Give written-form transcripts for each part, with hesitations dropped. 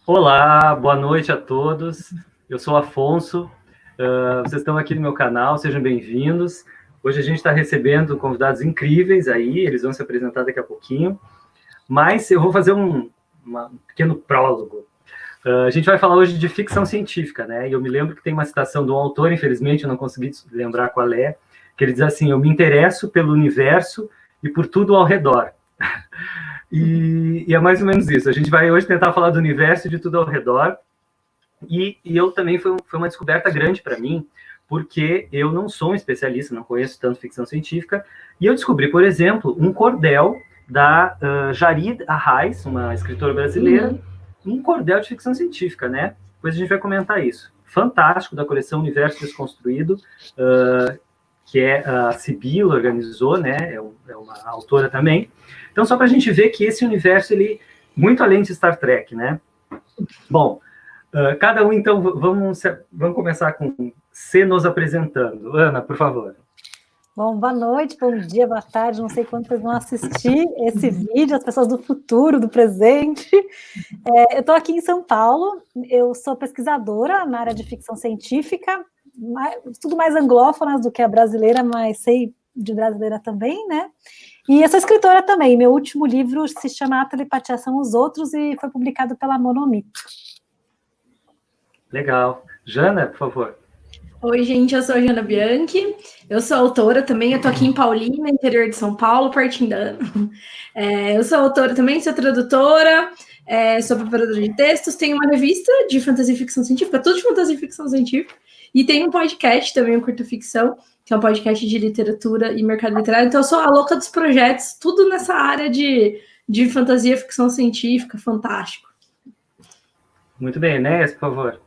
Olá, boa noite a todos. Eu sou Afonso. Vocês estão aqui no meu canal, sejam bem-vindos. Hoje a gente está recebendo convidados incríveis aí, eles vão se apresentar daqui a pouquinho. Mas eu vou fazer um pequeno prólogo. A gente vai falar hoje de ficção científica, né? E eu me lembro que tem uma citação de um autor, infelizmente eu não consegui lembrar qual é, que ele diz assim: eu me interesso pelo universo e por tudo ao redor. E é mais ou menos isso. A gente vai hoje tentar falar do universo e de tudo ao redor. E eu também foi uma descoberta grande para mim, porque eu não sou um especialista, não conheço tanto ficção científica, e eu descobri, por exemplo, um cordel da Jarid Arraes, uma escritora brasileira, um cordel de ficção científica, né? Depois a gente vai comentar isso. Fantástico, da coleção Universo Desconstruído, que a Sibila organizou, né? É uma autora também. Então, só para a gente ver que esse universo, ele muito além de Star Trek, né? Bom, cada um, então, vamos começar com você nos apresentando. Ana, por favor. Bom, boa noite, bom dia, boa tarde, não sei quando vocês vão assistir esse vídeo, as pessoas do futuro, do presente. Eu estou aqui em São Paulo, eu sou pesquisadora na área de ficção científica, tudo mais anglófonas do que a brasileira, mas sei de brasileira também, né? E eu sou escritora também, meu último livro se chama A Telepatia São os Outros e foi publicado pela Monomito. Legal. Jana, por favor. Oi, gente, eu sou a Jana Bianchi, eu sou autora também, eu tô aqui em Paulínia, interior de São Paulo, pertinho da Ana. Eu sou autora também, sou tradutora, sou preparadora de textos, tenho uma revista de fantasia e ficção científica, tudo de fantasia e ficção científica, e tenho um podcast também, um Curta Ficção, que é um podcast de literatura e mercado literário, então eu sou a louca dos projetos, tudo nessa área de fantasia e ficção científica, fantástico. Muito bem, Enéas, por favor.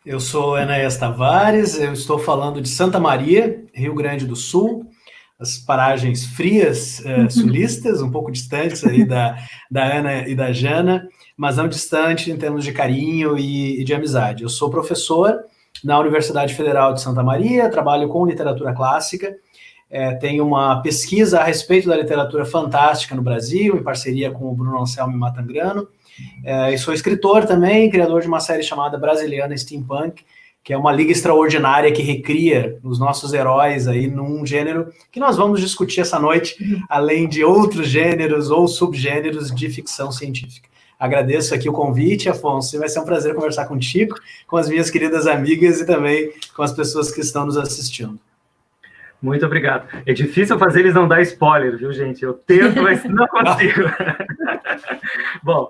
Eu sou Enéas Tavares, eu estou falando de Santa Maria, Rio Grande do Sul, as paragens frias sulistas, um pouco distantes aí da Ana e da Jana, mas não distante em termos de carinho e de amizade. Eu sou professor na Universidade Federal de Santa Maria, trabalho com literatura clássica, tenho uma pesquisa a respeito da literatura fantástica no Brasil, em parceria com o Bruno Anselmo Matangrano, e sou escritor também, criador de uma série chamada Brasiliana Steampunk, que é uma liga extraordinária que recria os nossos heróis aí num gênero que nós vamos discutir essa noite, além de outros gêneros ou subgêneros de ficção científica. Agradeço aqui o convite, Afonso, vai ser um prazer conversar contigo, com as minhas queridas amigas e também com as pessoas que estão nos assistindo. Muito obrigado. É difícil fazer eles não dar spoiler, viu, gente? Eu tento, mas não consigo. Bom,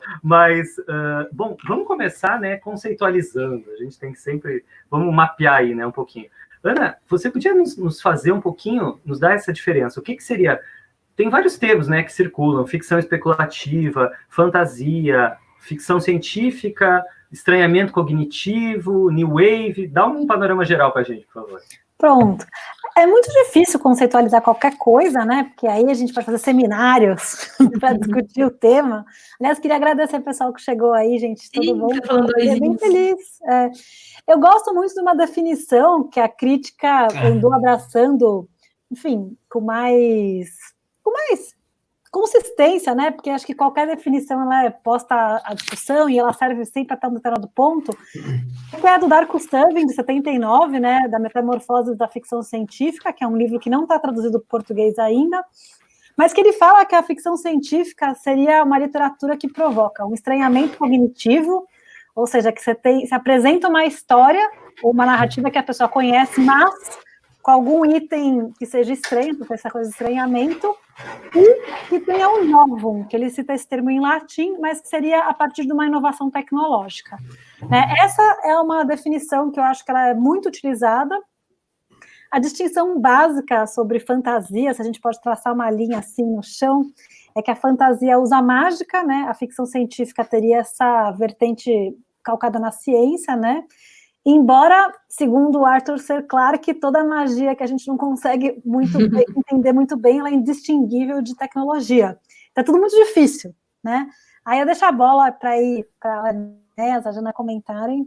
vamos começar, né, conceitualizando. A gente tem que sempre... Vamos mapear aí, né, um pouquinho. Ana, você podia nos fazer um pouquinho, nos dar essa diferença? O que seria... Tem vários termos, né, que circulam. Ficção especulativa, fantasia, ficção científica, estranhamento cognitivo, new wave. Dá um panorama geral para a gente, por favor. Pronto. É muito difícil conceitualizar qualquer coisa, né? Porque aí a gente pode fazer seminários para discutir o tema. Aliás, queria agradecer o pessoal que chegou aí, gente. Tudo bom? Estou bem feliz. Eu gosto muito de uma definição que a crítica andou abraçando, enfim, com mais consistência, né? Porque acho que qualquer definição ela é posta à discussão e ela serve sempre a estar no determinado ponto. Que é do Darko Sterving, de 79, né? Da Metamorfose da Ficção Científica, que é um livro que não está traduzido para o português ainda, mas que ele fala que a ficção científica seria uma literatura que provoca um estranhamento cognitivo, ou seja, que se apresenta uma história ou uma narrativa que a pessoa conhece, mas com algum item que seja estranho, porque essa coisa de estranhamento, e que tenha um novum, que ele cita esse termo em latim, mas que seria a partir de uma inovação tecnológica. Essa é uma definição que eu acho que ela é muito utilizada. A distinção básica sobre fantasia, se a gente pode traçar uma linha assim no chão, é que a fantasia usa mágica, né? A ficção científica teria essa vertente calcada na ciência, né? Embora, segundo Arthur C. Clarke, toda magia que a gente não consegue entender muito bem, ela é indistinguível de tecnologia. Então, é tudo muito difícil, né? Aí eu deixo a bola para a Inês, a Jana comentarem.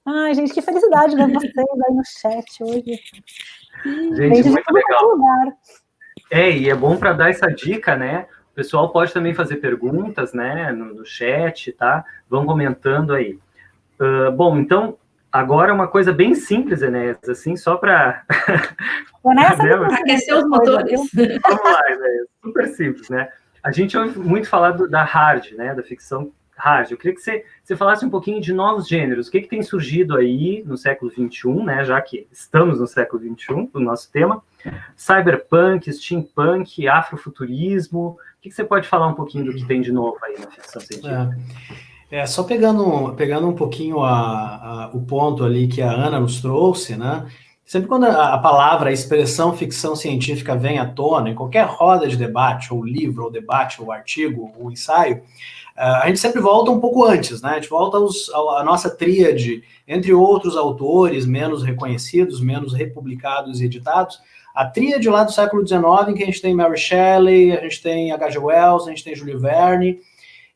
Ai, gente, que felicidade ver vocês aí no chat hoje. Gente, muito legal. E é bom para dar essa dica, né? O pessoal pode também fazer perguntas, né, no chat, tá? Vão comentando aí. Bom, então, agora uma coisa bem simples, Enéas, assim, só para... Aquecer os motores. Vamos lá, Enéas, super simples, né? A gente ouve muito falar da hard, né, da ficção hard. Eu queria que você falasse um pouquinho de novos gêneros. O que tem surgido aí no século XXI, né, já que estamos no século XXI, o nosso tema. Cyberpunk, steampunk, afrofuturismo. O que você pode falar um pouquinho do que tem de novo aí na ficção científica? Só pegando um pouquinho o ponto ali que a Ana nos trouxe, né? Sempre quando a palavra, a expressão ficção científica vem à tona, em qualquer roda de debate, ou livro, ou debate, ou artigo, ou ensaio, a gente sempre volta um pouco antes, né? A gente volta à nossa tríade, entre outros autores menos reconhecidos, menos republicados e editados, a tríade lá do século XIX, em que a gente tem Mary Shelley, a gente tem H.G. Wells, a gente tem Jules Verne,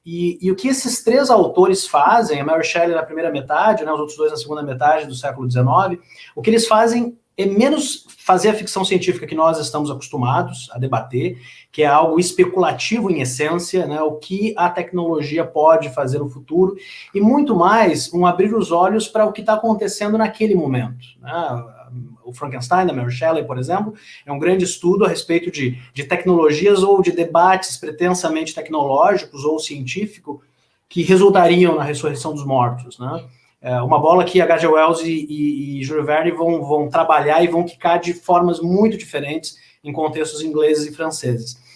e o que esses três autores fazem, a Mary Shelley na primeira metade, né, os outros dois na segunda metade do século XIX, o que eles fazem é menos fazer a ficção científica que nós estamos acostumados a debater, que é algo especulativo em essência, né, o que a tecnologia pode fazer no futuro, e muito mais abrir os olhos para o que está acontecendo naquele momento, né? O Frankenstein, da Mary Shelley, por exemplo, é um grande estudo a respeito de tecnologias ou de debates pretensamente tecnológicos ou científicos que resultariam na ressurreição dos mortos, né? Uma bola que H.G. Wells e Jules Verne vão trabalhar e vão quicar de formas muito diferentes em contextos ingleses e franceses.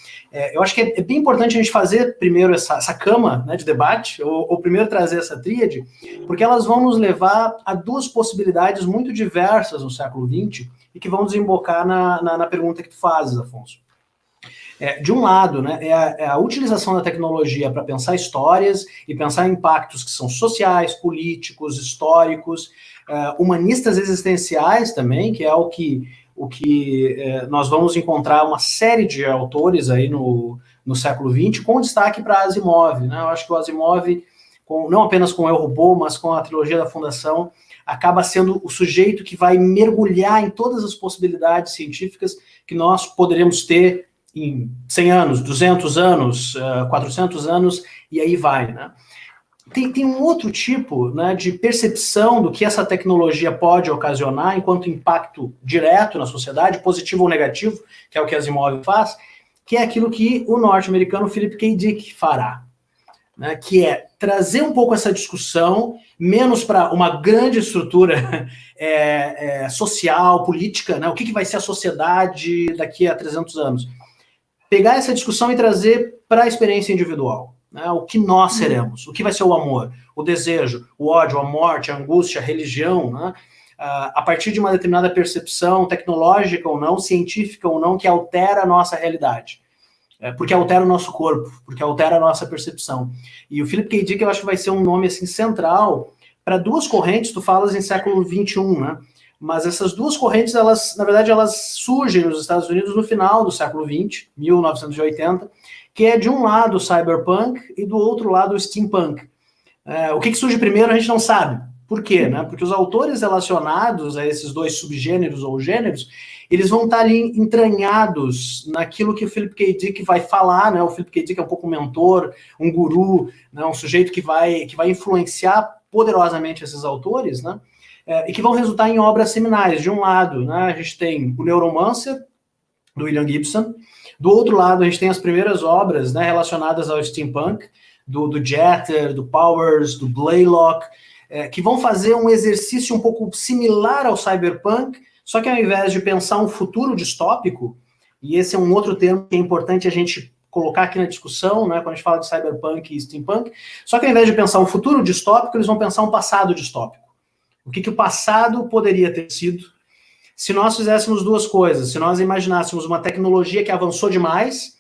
Eu acho que é bem importante a gente fazer primeiro essa cama, né, de debate, ou primeiro trazer essa tríade, porque elas vão nos levar a duas possibilidades muito diversas no século XX e que vão desembocar na pergunta que tu fazes, Afonso. De um lado, né, é a utilização da tecnologia para pensar histórias e pensar impactos que são sociais, políticos, históricos, humanistas existenciais também, que é o que nós vamos encontrar uma série de autores aí no século XX, com destaque para Asimov, né? Eu acho que o Asimov, não apenas com Eu, Robô, mas com a trilogia da Fundação, acaba sendo o sujeito que vai mergulhar em todas as possibilidades científicas que nós poderemos ter em 100 anos, 200 anos, 400 anos, e aí vai, né? Tem um outro tipo, né, de percepção do que essa tecnologia pode ocasionar enquanto impacto direto na sociedade, positivo ou negativo, que é o que a Asimov faz, que é aquilo que o norte-americano Philip K. Dick fará, né, que é trazer um pouco essa discussão, menos para uma grande estrutura social, política, né, o que vai ser a sociedade daqui a 300 anos. Pegar essa discussão e trazer para a experiência individual. Né, o que nós seremos, o que vai ser o amor, o desejo, o ódio, a morte, a angústia, a religião, né, a partir de uma determinada percepção tecnológica ou não, científica ou não, que altera a nossa realidade, porque altera o nosso corpo, porque altera a nossa percepção. E o Philip K. Dick, eu acho que vai ser um nome assim, central para duas correntes, tu falas em século XXI, né, mas essas duas correntes, na verdade, elas surgem nos Estados Unidos no final do século XX, 1980, que é de um lado o cyberpunk e do outro lado o steampunk. O que surge primeiro a gente não sabe. Por quê? Né? Porque os autores relacionados a esses dois subgêneros ou gêneros, eles vão estar ali entranhados naquilo que o Philip K. Dick vai falar, né? O Philip K. Dick é um pouco um mentor, um guru, né? Um sujeito que vai influenciar poderosamente esses autores, né? E que vão resultar em obras seminais. De um lado, né, a gente tem o Neuromancer, do William Gibson. Do outro lado, a gente tem as primeiras obras, né, relacionadas ao steampunk, do Jeter, do Powers, do Blaylock, que vão fazer um exercício um pouco similar ao cyberpunk, só que ao invés de pensar um futuro distópico, e esse é um outro termo que é importante a gente colocar aqui na discussão, né, quando a gente fala de cyberpunk e steampunk, só que ao invés de pensar um futuro distópico, eles vão pensar um passado distópico. O que o passado poderia ter sido se nós fizéssemos duas coisas, se nós imaginássemos uma tecnologia que avançou demais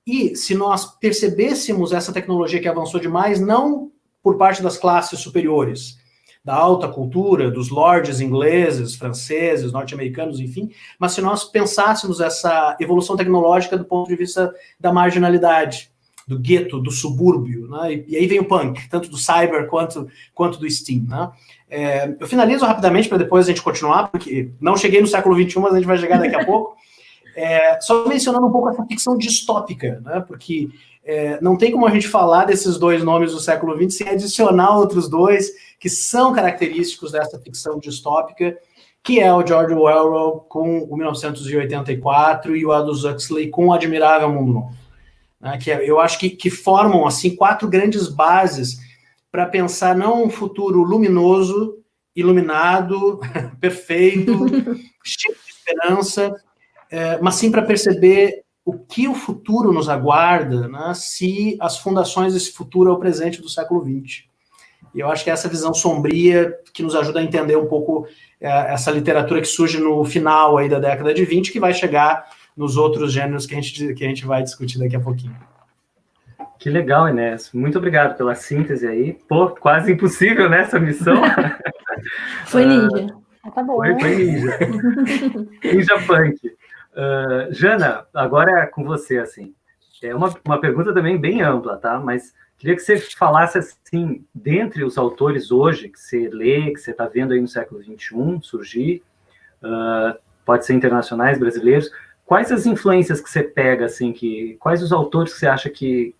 e se nós percebêssemos essa tecnologia que avançou demais não por parte das classes superiores, da alta cultura, dos lords ingleses, franceses, norte-americanos, enfim, mas se nós pensássemos essa evolução tecnológica do ponto de vista da marginalidade, do gueto, do subúrbio, né? E aí vem o punk, tanto do cyber quanto do steam, né? Eu finalizo rapidamente para depois a gente continuar, porque não cheguei no século XXI, mas a gente vai chegar daqui a pouco. Só mencionando um pouco essa ficção distópica, né? Porque não tem como a gente falar desses dois nomes do século XX sem adicionar outros dois que são característicos dessa ficção distópica, que é o George Orwell com o 1984 e o Aldous Huxley com o Admirável Mundo Novo. Né? Eu acho que formam assim 4 grandes bases para pensar não um futuro luminoso, iluminado, perfeito, cheio de esperança, mas sim para perceber o que o futuro nos aguarda, né, se as fundações desse futuro é o presente do século XX. E eu acho que é essa visão sombria que nos ajuda a entender um pouco essa literatura que surge no final aí da década de 20, que vai chegar nos outros gêneros que a gente vai discutir daqui a pouquinho. Que legal, Enéas. Muito obrigado pela síntese aí. Pô, quase impossível, né, essa missão. Foi ninja. Tá bom. Foi ninja. Ninja punk. Jana, agora é com você, assim. É uma pergunta também bem ampla, tá? Mas queria que você falasse, assim, dentre os autores hoje que você lê, que você está vendo aí no século XXI surgir, pode ser internacionais, brasileiros, quais as influências que você pega, assim, quais os autores que você acha que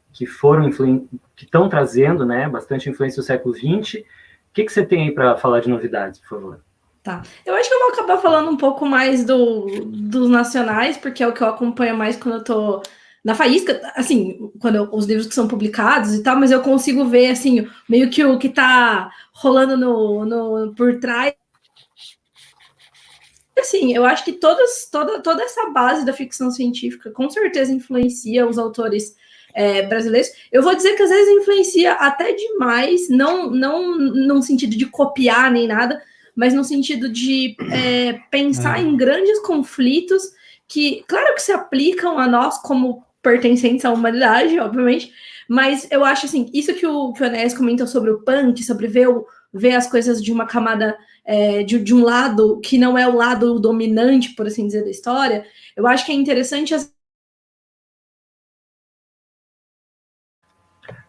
estão trazendo, né, bastante influência do século XX? O que você tem aí para falar de novidades, por favor? Tá. Eu acho que eu vou acabar falando um pouco mais dos nacionais, porque é o que eu acompanho mais quando eu tô na faísca, assim, os livros que são publicados e tal, mas eu consigo ver, assim, meio que o que tá rolando por trás. Assim, eu acho que toda essa base da ficção científica com certeza influencia os autores brasileiros. Eu vou dizer que às vezes influencia até demais, não num sentido de copiar nem nada, mas no sentido de pensar em grandes conflitos que, claro que se aplicam a nós como pertencentes à humanidade, obviamente, mas eu acho assim, isso que o Enéas comentou sobre o punk, sobre ver as coisas de uma camada, de um lado que não é o lado dominante, por assim dizer, da história, eu acho que é interessante.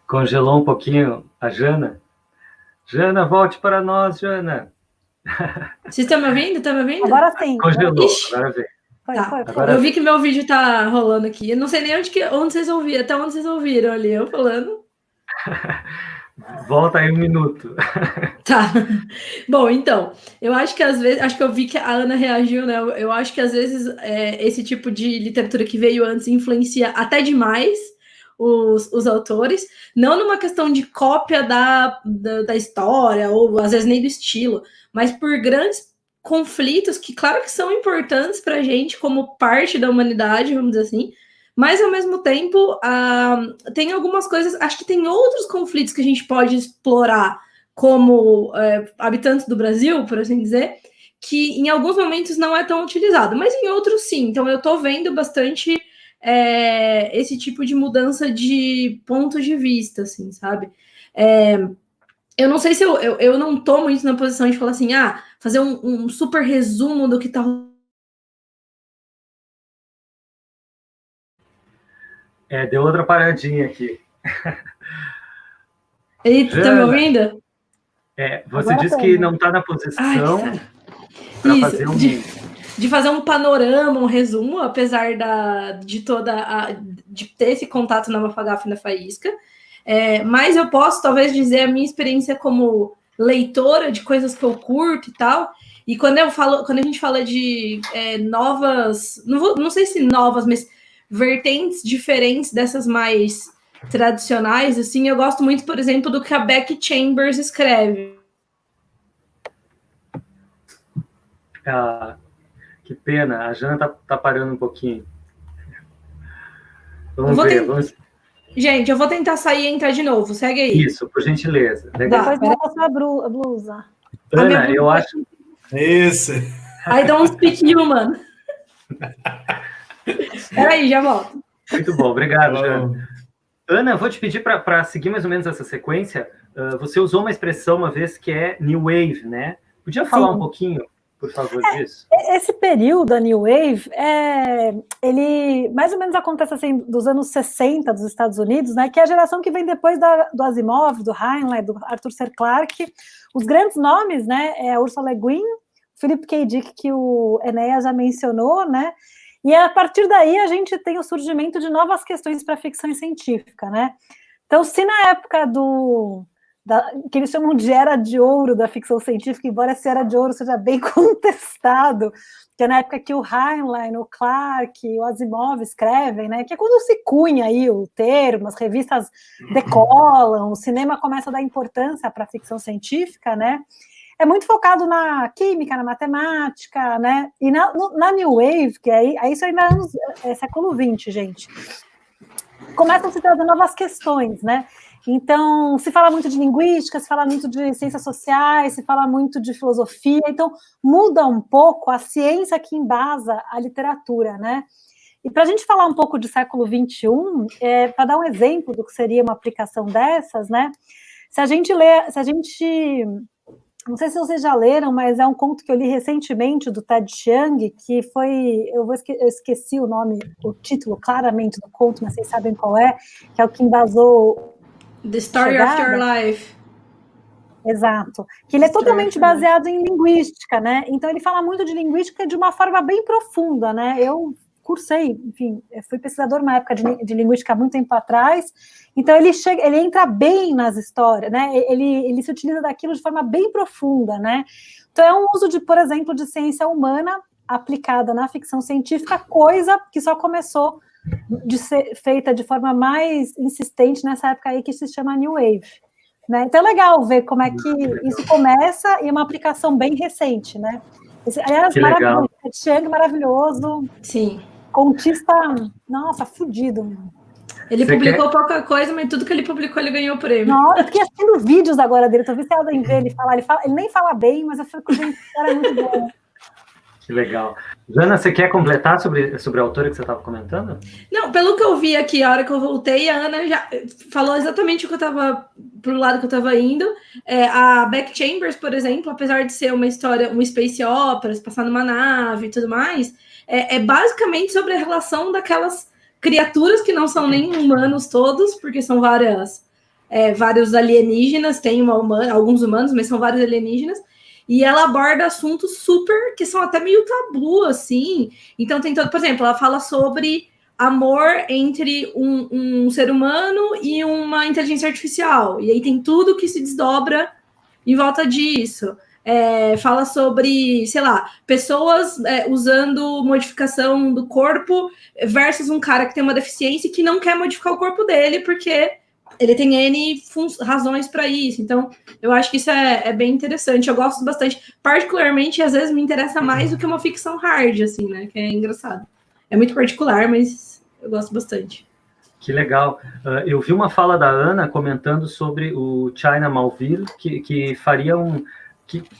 Congelou um pouquinho a Jana? Jana, volte para nós, Jana. Vocês estão me ouvindo? Estão me ouvindo? Agora sim. Congelou, agora vem. Foi. Agora eu vi que meu vídeo tá rolando aqui. Eu não sei nem onde vocês ouviram, até onde vocês ouviram ali, eu falando. Volta aí um minuto. Tá. Bom, então, eu acho que às vezes, acho que eu vi que a Ana reagiu, né? Eu acho que às vezes esse tipo de literatura que veio antes influencia até demais os autores, não numa questão de cópia da história, ou às vezes nem do estilo, mas por grandes conflitos que, claro que são importantes para a gente como parte da humanidade, vamos dizer assim, mas ao mesmo tempo tem algumas coisas, acho que tem outros conflitos que a gente pode explorar como habitantes do Brasil, por assim dizer, que em alguns momentos não é tão utilizado, mas em outros sim. Então eu estou vendo bastante esse tipo de mudança de ponto de vista, assim, sabe? Eu não sei se eu não estou muito na posição de falar assim, fazer um super resumo do que está. Deu outra paradinha aqui. Eita, tá me ouvindo? Você agora disse que não está na posição para fazer de fazer um panorama, um resumo, apesar de ter esse contato na Mafagaf e na Faísca. Mas eu posso talvez dizer a minha experiência como leitora de coisas que eu curto e tal. E quando a gente fala de novas, não sei se novas, mas vertentes diferentes dessas mais tradicionais, assim, eu gosto muito, por exemplo, do que a Becky Chambers escreve. Que pena, a Jana tá parando um pouquinho. Vamos ver. Gente, eu vou tentar sair e entrar de novo. Segue aí. Isso, por gentileza. Legal. Depois mostra a sua blusa. Ana, eu acho... Isso. I don't speak human. Peraí, já volto. Muito bom, obrigado, Jana. Ana, eu vou te pedir para seguir mais ou menos essa sequência. Você usou uma expressão uma vez que é New Wave, né? Podia falar um pouquinho, por favor, disso? Esse período da New Wave, ele mais ou menos acontece assim, dos anos 60 dos Estados Unidos, né, que é a geração que vem depois do Asimov, do Heinlein, do Arthur C. Clarke. Os grandes nomes, né, é a Ursula Le Guin, Philip K. Dick, que o Enéas já mencionou, né, E a partir daí a gente tem o surgimento de novas questões para a ficção científica, né? Então, se na época que eles chamam de era de ouro da ficção científica, embora essa era de ouro seja bem contestado, que é na época que o Heinlein, o Clarke, o Asimov escrevem, né, que é quando se cunha aí o termo, as revistas decolam, o cinema começa a dar importância para a ficção científica, né, é muito focado na química, na matemática, né, e na New Wave, que aí isso ainda é século XX, gente, começam a se trazer novas questões, né, então, se fala muito de linguística, se fala muito de ciências sociais, se fala muito de filosofia, então muda um pouco a ciência que embasa a literatura, né? E para a gente falar um pouco do século XXI, para dar um exemplo do que seria uma aplicação dessas, né? Não sei se vocês já leram, mas é um conto que eu li recentemente do Ted Chiang, que foi, eu esqueci o título claramente do conto, mas vocês sabem qual é, que é o que embasou The Story of Your Life. Exato. Que ele é totalmente baseado em linguística, né? Então ele fala muito de linguística de uma forma bem profunda, né? Eu cursei, enfim, fui pesquisador uma época de linguística há muito tempo atrás, então ele entra bem nas histórias, né? Ele se utiliza daquilo de forma bem profunda, né? Então é um uso por exemplo, de ciência humana aplicada na ficção científica, coisa que só começou de ser feita de forma mais insistente nessa época aí que se chama New Wave, né? Então é legal ver como é que isso começa e é uma aplicação bem recente, né? Aliás, maravilhoso, Chiang, maravilhoso. Sim. Contista, nossa, fudido. Ele publicou pouca coisa, mas tudo que ele publicou ele ganhou o prêmio. Não, eu fiquei assistindo vídeos agora dele, tô viciada em ver ele falar, ele nem fala bem, mas eu fico, gente, esse cara é muito bom. Que legal. Jana, você quer completar sobre a autora que você estava comentando? Não, pelo que eu vi aqui, a hora que eu voltei, a Ana já falou exatamente o que eu estava, pro lado que eu estava indo. A Beck Chambers, por exemplo, apesar de ser uma história, uma space opera, se passar numa nave e tudo mais, é basicamente sobre a relação daquelas criaturas que não são nem humanos todos, porque são vários alienígenas, tem alguns humanos, mas são vários alienígenas. E ela aborda assuntos super, que são até meio tabu, assim. Então tem todo, por exemplo, ela fala sobre amor entre um ser humano e uma inteligência artificial. E aí tem tudo que se desdobra em volta disso. Fala sobre, sei lá, pessoas usando modificação do corpo versus um cara que tem uma deficiência e que não quer modificar o corpo dele porque ele tem N razões para isso. Então, eu acho que isso é bem interessante. Eu gosto bastante. Particularmente, às vezes, me interessa mais do que uma ficção hard, assim, né? Que é engraçado. É muito particular, mas eu gosto bastante. Que legal. Eu vi uma fala da Ana comentando sobre o China Malville, que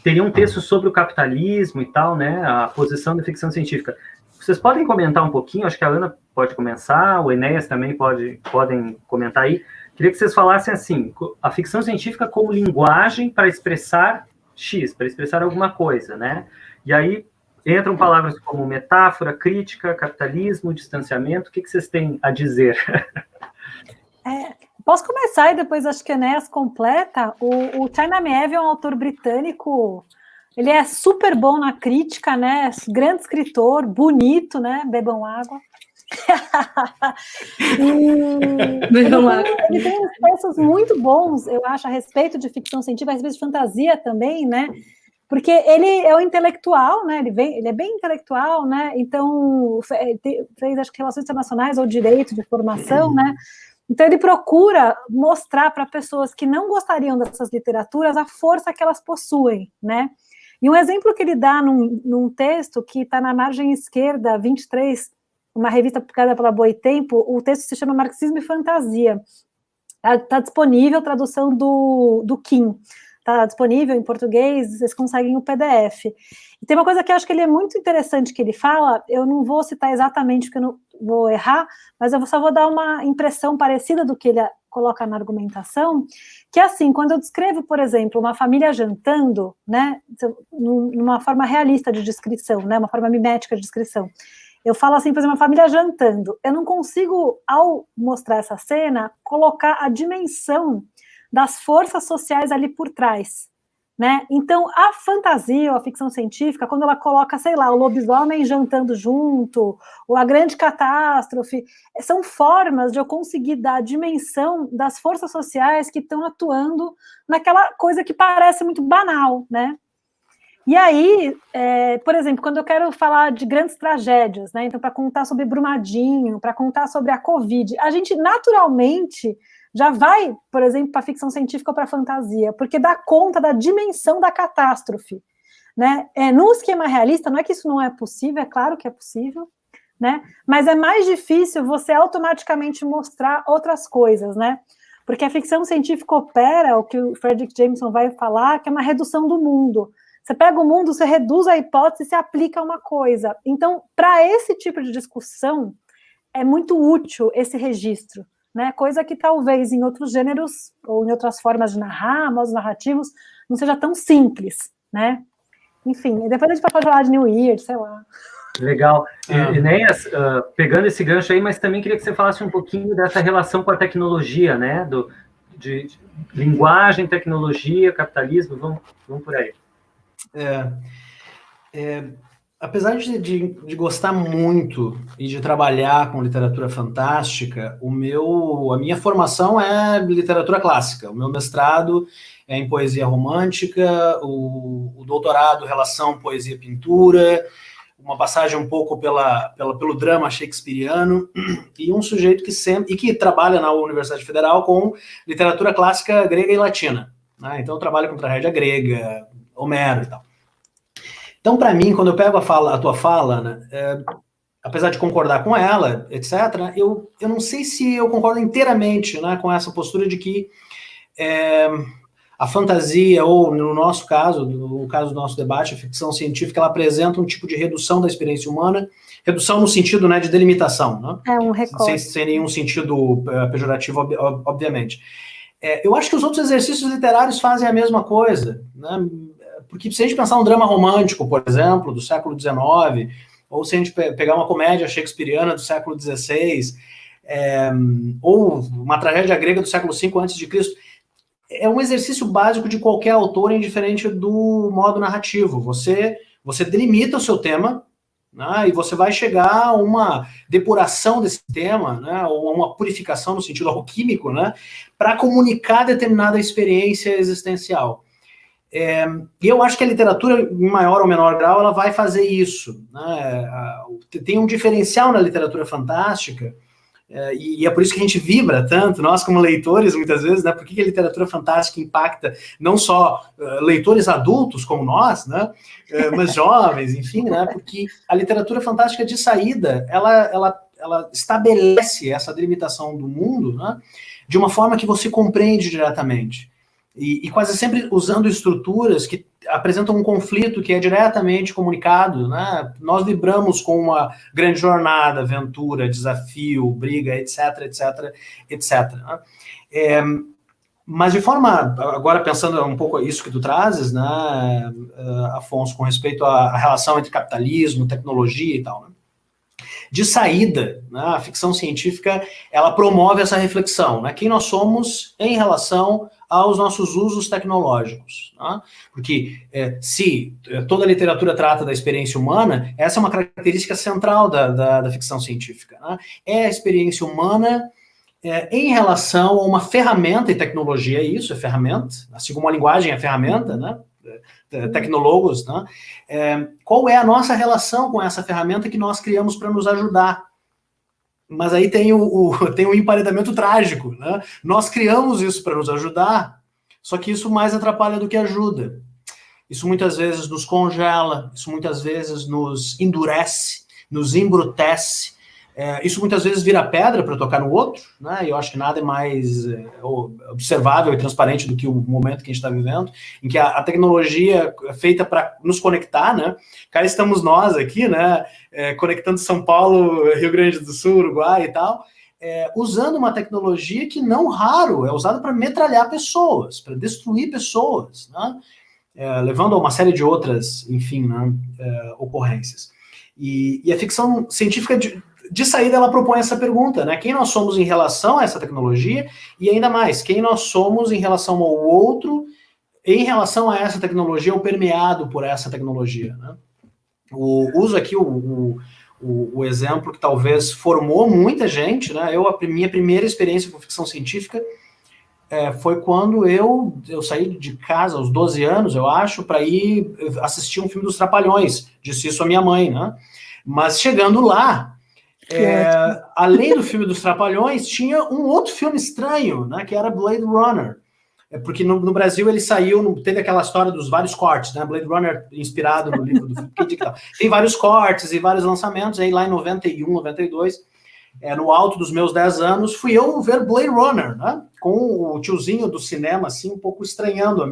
teria um texto sobre o capitalismo e tal, né? A posição da ficção científica. Vocês podem comentar um pouquinho? Acho que a Ana pode começar, o Enéas também podem comentar aí. Queria que vocês falassem assim, a ficção científica como linguagem para expressar X, para expressar alguma coisa, né? E aí entram palavras como metáfora, crítica, capitalismo, distanciamento. O que vocês têm a dizer? Posso começar e depois acho que o Enéas completa. O China Miéville é um autor britânico, ele é super bom na crítica, né? Grande escritor, bonito, né? Bebam água. Ele tem uns textos muito bons, eu acho, a respeito de ficção científica, a respeito de fantasia também, né? Porque ele é um intelectual, né? Ele é bem intelectual, né? Então fez acho que relações internacionais ou direito de formação, né? Então ele procura mostrar para pessoas que não gostariam dessas literaturas a força que elas possuem, né? E um exemplo que ele dá num texto que está na margem esquerda, 23, uma revista publicada pela Boitempo, o texto se chama Marxismo e Fantasia. Está disponível a tradução do Kim. Está disponível em português, vocês conseguem o PDF. E tem uma coisa que eu acho que ele é muito interessante que ele fala, eu não vou citar exatamente porque eu não vou errar, mas eu só vou dar uma impressão parecida do que ele coloca na argumentação, que é assim, quando eu descrevo, por exemplo, uma família jantando, né, numa forma realista de descrição, né, uma forma mimética de descrição, eu falo assim, por exemplo, uma família jantando, eu não consigo, ao mostrar essa cena, colocar a dimensão das forças sociais ali por trás, né? Então, a fantasia ou a ficção científica, quando ela coloca, sei lá, o lobisomem jantando junto, ou a grande catástrofe, são formas de eu conseguir dar a dimensão das forças sociais que estão atuando naquela coisa que parece muito banal, né? E aí, por exemplo, quando eu quero falar de grandes tragédias, né? Então, para contar sobre Brumadinho, para contar sobre a Covid, a gente naturalmente já vai, por exemplo, para ficção científica ou para fantasia, porque dá conta da dimensão da catástrofe, né? No esquema realista, não é que isso não é possível, é claro que é possível, né? Mas é mais difícil você automaticamente mostrar outras coisas, né? Porque a ficção científica opera, o que o Fredric Jameson vai falar, que é uma redução do mundo. Você pega o mundo, você reduz a hipótese e se aplica a uma coisa. Então, para esse tipo de discussão, é muito útil esse registro, né? Coisa que talvez em outros gêneros ou em outras formas de narrar, modos narrativos, não seja tão simples, né? Enfim, depois a gente pode falar de New Year, sei lá. Legal. Enéas, pegando esse gancho aí, mas também queria que você falasse um pouquinho dessa relação com a tecnologia, né? De linguagem, tecnologia, capitalismo, vamos por aí. Apesar de gostar muito e de trabalhar com literatura fantástica, a minha formação é literatura clássica. O meu mestrado é em poesia romântica, o doutorado, relação poesia e pintura, uma passagem um pouco pelo drama shakespeariano, e um sujeito que trabalha na Universidade Federal com literatura clássica grega e latina, né? Então eu trabalho com tragédia grega, Homero e tal. Então, para mim, quando eu pego a tua fala, né, apesar de concordar com ela, etc., eu não sei se eu concordo inteiramente, né, com essa postura de que a fantasia, ou no nosso caso, no caso do nosso debate, a ficção científica, ela apresenta um tipo de redução da experiência humana, redução no sentido, né, de delimitação, né? Um recorte. Sem nenhum sentido pejorativo, obviamente. Eu acho que os outros exercícios literários fazem a mesma coisa, né? Porque se a gente pensar um drama romântico, por exemplo, do século XIX, ou se a gente pegar uma comédia shakespeariana do século XVI, ou uma tragédia grega do século V a.C., é um exercício básico de qualquer autor, indiferente do modo narrativo. Você delimita o seu tema, né, e você vai chegar a uma depuração desse tema, né, ou uma purificação no sentido alquímico, né, para comunicar determinada experiência existencial. E eu acho que a literatura, em maior ou menor grau, ela vai fazer isso, né? Tem um diferencial na literatura fantástica, e é por isso que a gente vibra tanto, nós como leitores, muitas vezes, né? Por que a literatura fantástica impacta não só leitores adultos como nós, né? Mas jovens, enfim, né? Porque a literatura fantástica de saída, ela estabelece essa delimitação do mundo, né? De uma forma que você compreende diretamente. E quase sempre usando estruturas que apresentam um conflito que é diretamente comunicado, né? Nós vibramos com uma grande jornada, aventura, desafio, briga, etc, etc, etc. Né? Mas de forma, agora pensando um pouco isso que tu trazes, né, Afonso, com respeito à relação entre capitalismo, tecnologia e tal, né? De saída, né, a ficção científica, ela promove essa reflexão, né? Quem nós somos em relação aos nossos usos tecnológicos, né? Porque se toda a literatura trata da experiência humana, essa é uma característica central da ficção científica, né? É a experiência humana em relação a uma ferramenta, e tecnologia é isso, é ferramenta, assim como a linguagem é ferramenta, né? Tecnólogos, né? Qual é a nossa relação com essa ferramenta que nós criamos para nos ajudar? Mas aí tem o emparedamento trágico, né? Nós criamos isso para nos ajudar, só que isso mais atrapalha do que ajuda. Isso muitas vezes nos congela, isso muitas vezes nos endurece, nos embrutece, isso muitas vezes vira pedra para tocar no outro, né? E eu acho que nada é mais observável e transparente do que o momento que a gente está vivendo, em que a tecnologia é feita para nos conectar, né? Cá estamos nós aqui, né? Conectando São Paulo, Rio Grande do Sul, Uruguai e tal, usando uma tecnologia que não raro é usada para metralhar pessoas, para destruir pessoas, né? Levando a uma série de outras, enfim, né, ocorrências. E a ficção científica de saída, ela propõe essa pergunta, né? Quem nós somos em relação a essa tecnologia e, ainda mais, quem nós somos em relação ao outro em relação a essa tecnologia, ou permeado por essa tecnologia, né? Uso aqui o exemplo que talvez formou muita gente, né? Minha primeira experiência com ficção científica foi quando eu saí de casa aos 12 anos, eu acho, para ir assistir um filme dos Trapalhões. Disse isso a minha mãe, né? Mas chegando lá, além do filme dos Trapalhões, tinha um outro filme estranho, né? Que era Blade Runner. Porque no Brasil ele saiu, teve aquela história dos vários cortes, né? Blade Runner inspirado no livro do Philip K. Dick. Tem vários cortes e vários lançamentos. Aí lá em 91, 92, no alto dos meus 10 anos, fui eu ver Blade Runner, né? Com o tiozinho do cinema, assim, um pouco estranhando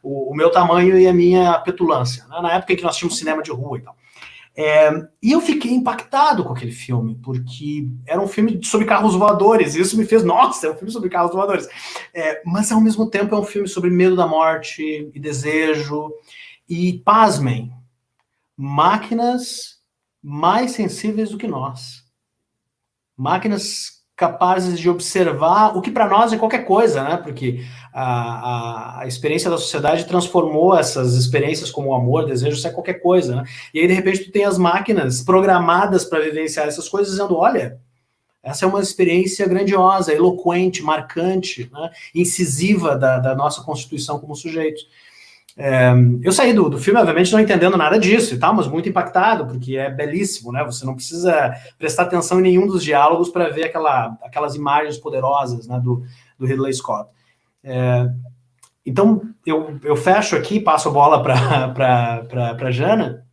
o meu tamanho e a minha petulância, né? Na época em que nós tínhamos cinema de rua e tal. E eu fiquei impactado com aquele filme, porque era um filme sobre carros voadores, e isso me fez, nossa, é um filme sobre carros voadores. Mas, ao mesmo tempo, é um filme sobre medo da morte e desejo. E, pasmem, máquinas mais sensíveis do que nós. Máquinas capazes de observar o que para nós é qualquer coisa, né? Porque a experiência da sociedade transformou essas experiências como o amor, desejo, isso é qualquer coisa, né? E aí, de repente, tu tem as máquinas programadas para vivenciar essas coisas, dizendo, olha, essa é uma experiência grandiosa, eloquente, marcante, né? Incisiva da nossa constituição como sujeitos. Eu saí do filme, obviamente, não entendendo nada disso e tal, mas muito impactado, porque é belíssimo, né? Você não precisa prestar atenção em nenhum dos diálogos para ver aquelas imagens poderosas, né, do Ridley Scott. Então, eu fecho aqui, passo a bola para a Jana,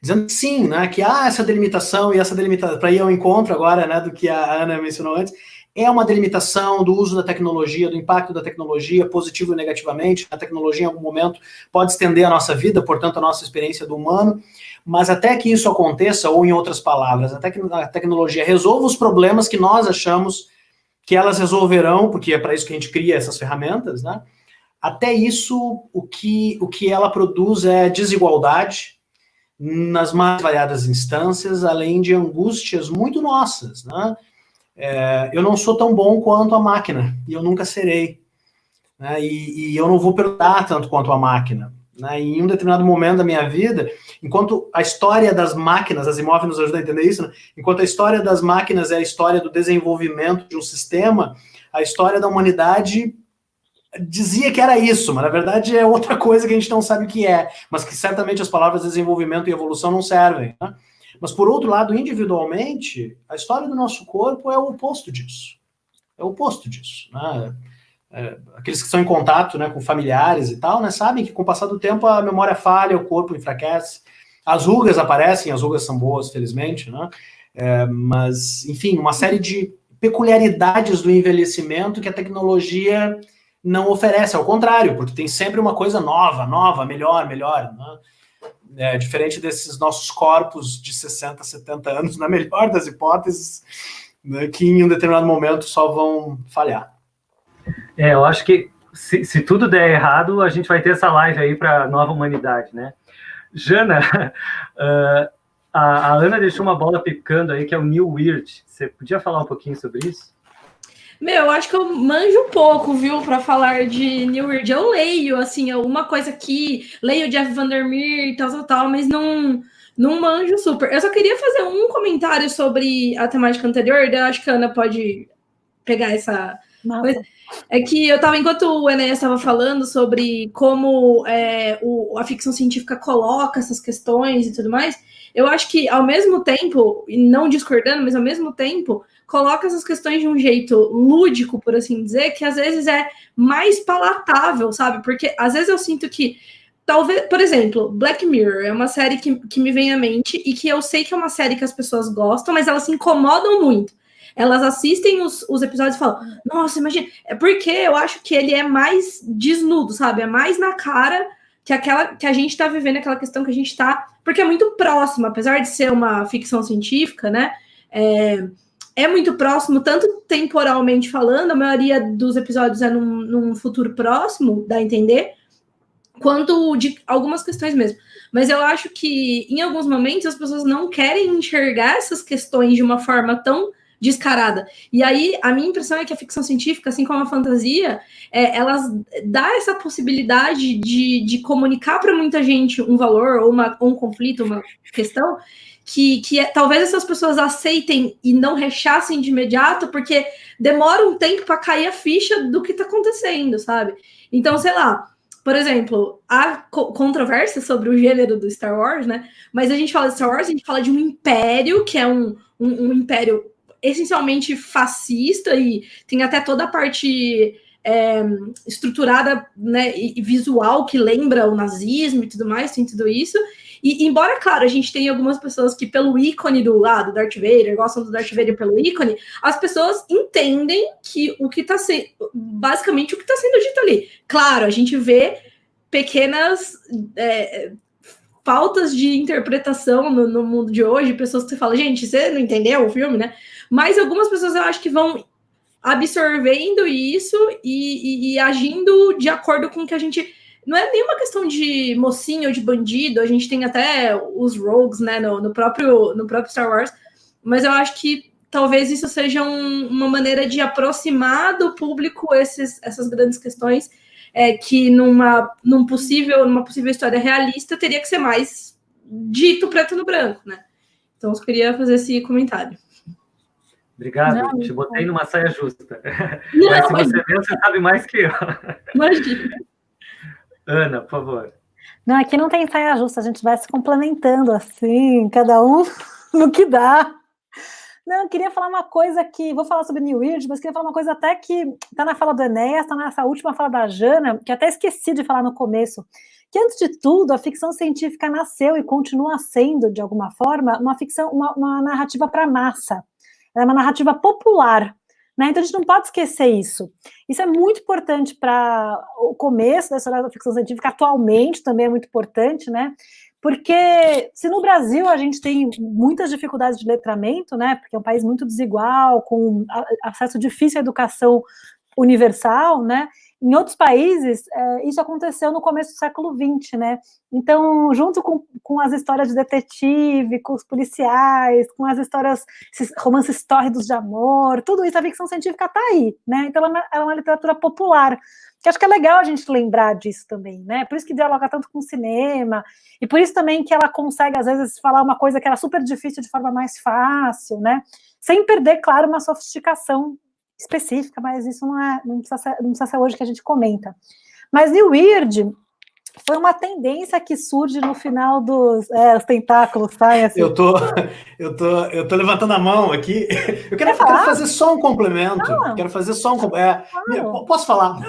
dizendo que sim, né, que há essa delimitação, e essa delimitação, para ir ao encontro agora, né, do que a Ana mencionou antes, é uma delimitação do uso da tecnologia, do impacto da tecnologia, positivo e negativamente. A tecnologia, em algum momento, pode estender a nossa vida, portanto, a nossa experiência do humano, mas até que isso aconteça, ou em outras palavras, até que a tecnologia resolva os problemas que nós achamos que elas resolverão, porque é para isso que a gente cria essas ferramentas, né? Até isso, o que ela produz é desigualdade nas mais variadas instâncias, além de angústias muito nossas, né? Eu não sou tão bom quanto a máquina, e eu nunca serei, né? E eu não vou perguntar tanto quanto a máquina, né? E em um determinado momento da minha vida, enquanto a história das máquinas, as imóveis nos ajudam a entender isso, né? Enquanto a história das máquinas é a história do desenvolvimento de um sistema, a história da humanidade dizia que era isso, mas na verdade é outra coisa que a gente não sabe o que é, mas que certamente as palavras desenvolvimento e evolução não servem, né? Mas, por outro lado, individualmente, a história do nosso corpo é o oposto disso. É o oposto disso, né? Aqueles que estão em contato, né, com familiares e tal, né, sabem que com o passar do tempo a memória falha, o corpo enfraquece, as rugas aparecem, as rugas são boas, felizmente, né? Mas, enfim, uma série de peculiaridades do envelhecimento que a tecnologia não oferece, ao contrário, porque tem sempre uma coisa nova, melhor, né? Diferente desses nossos corpos de 60, 70 anos, na melhor das hipóteses, né, que em um determinado momento só vão falhar. Eu acho que se tudo der errado, a gente vai ter essa live aí para a nova humanidade, né? Jana, a Ana deixou uma bola picando aí, que é o New Weird. Você podia falar um pouquinho sobre isso? Eu acho que eu manjo um pouco, viu, para falar de New Weird. Eu leio, assim, alguma coisa aqui, leio Jeff Vandermeer e tal, mas não manjo super. Eu só queria fazer um comentário sobre a temática anterior, eu acho que a Ana pode pegar essa coisa. É que enquanto o Enéas estava falando sobre como a ficção científica coloca essas questões e tudo mais, eu acho que, ao mesmo tempo, e não discordando, mas ao mesmo tempo, coloca essas questões de um jeito lúdico, por assim dizer, que às vezes é mais palatável, sabe? Porque às vezes eu sinto que, talvez, por exemplo, Black Mirror é uma série que me vem à mente e que eu sei que é uma série que as pessoas gostam, mas elas se incomodam muito. Elas assistem os episódios e falam, nossa, imagina, é porque eu acho que ele é mais desnudo, sabe? É mais na cara que a gente tá vivendo, aquela questão que a gente tá, porque é muito próximo, apesar de ser uma ficção científica, né? É muito próximo, tanto temporalmente falando, a maioria dos episódios é num futuro próximo, dá a entender, quanto de algumas questões mesmo. Mas eu acho que, em alguns momentos, as pessoas não querem enxergar essas questões de uma forma tão descarada. E aí, a minha impressão é que a ficção científica, assim como a fantasia, elas dá essa possibilidade de comunicar para muita gente um valor, ou um conflito, uma questão, que talvez essas pessoas aceitem e não rechassem de imediato, porque demora um tempo para cair a ficha do que está acontecendo, sabe? Então, sei lá, por exemplo, há controvérsia sobre o gênero do Star Wars, né? Mas a gente fala de Star Wars, a gente fala de um império, que é um império essencialmente fascista, e tem até toda a parte estruturada, né, e visual que lembra o nazismo e tudo mais, tem tudo isso. E embora, claro, a gente tenha algumas pessoas que pelo ícone do Darth Vader, gostam do Darth Vader pelo ícone, as pessoas entendem que o que está sendo, basicamente o que está sendo dito ali. Claro, a gente vê pequenas faltas de interpretação no mundo de hoje, pessoas que você fala, gente, você não entendeu o filme, né? Mas algumas pessoas eu acho que vão absorvendo isso e agindo de acordo com o que a gente... Não é nenhuma questão de mocinho ou de bandido, a gente tem até os rogues, né, no próprio Star Wars, mas eu acho que talvez isso seja uma maneira de aproximar do público essas grandes questões, que numa possível história realista teria que ser mais dito preto no branco, né? Então eu queria fazer esse comentário. Obrigado, te botei numa saia justa. Mas se você vê, você sabe mais que eu. Imagina. Ana, por favor. Não, aqui não tem saia justa, a gente vai se complementando assim, cada um no que dá. Não, eu queria falar uma coisa que... Vou falar sobre New Weird, mas queria falar uma coisa até que está na fala do Enéas, está nessa última fala da Jana, que até esqueci de falar no começo, que antes de tudo, a ficção científica nasceu e continua sendo, de alguma forma, uma ficção, uma narrativa para massa. Ela é uma narrativa popular, né? Então a gente não pode esquecer isso. Isso é muito importante para o começo da história da ficção científica, atualmente também é muito importante, né? Porque se no Brasil a gente tem muitas dificuldades de letramento, né, porque é um país muito desigual, com acesso difícil à educação universal, né, em outros países isso aconteceu no começo do século XX, né, então junto com as histórias de detetive, com os policiais, com as histórias, esses romances tórridos de amor, tudo isso, a ficção científica está aí, né, então ela é uma literatura popular, que acho que é legal a gente lembrar disso também, né? Por isso que dialoga tanto com o cinema, e por isso também que ela consegue, às vezes, falar uma coisa que era super difícil de forma mais fácil, né? Sem perder, claro, uma sofisticação específica, mas isso não precisa ser hoje que a gente comenta. Mas New Weird foi uma tendência que surge no final dos... os tentáculos saem assim. Eu tô levantando a mão aqui. Eu quero fazer só um complemento. Quero fazer só um... posso falar?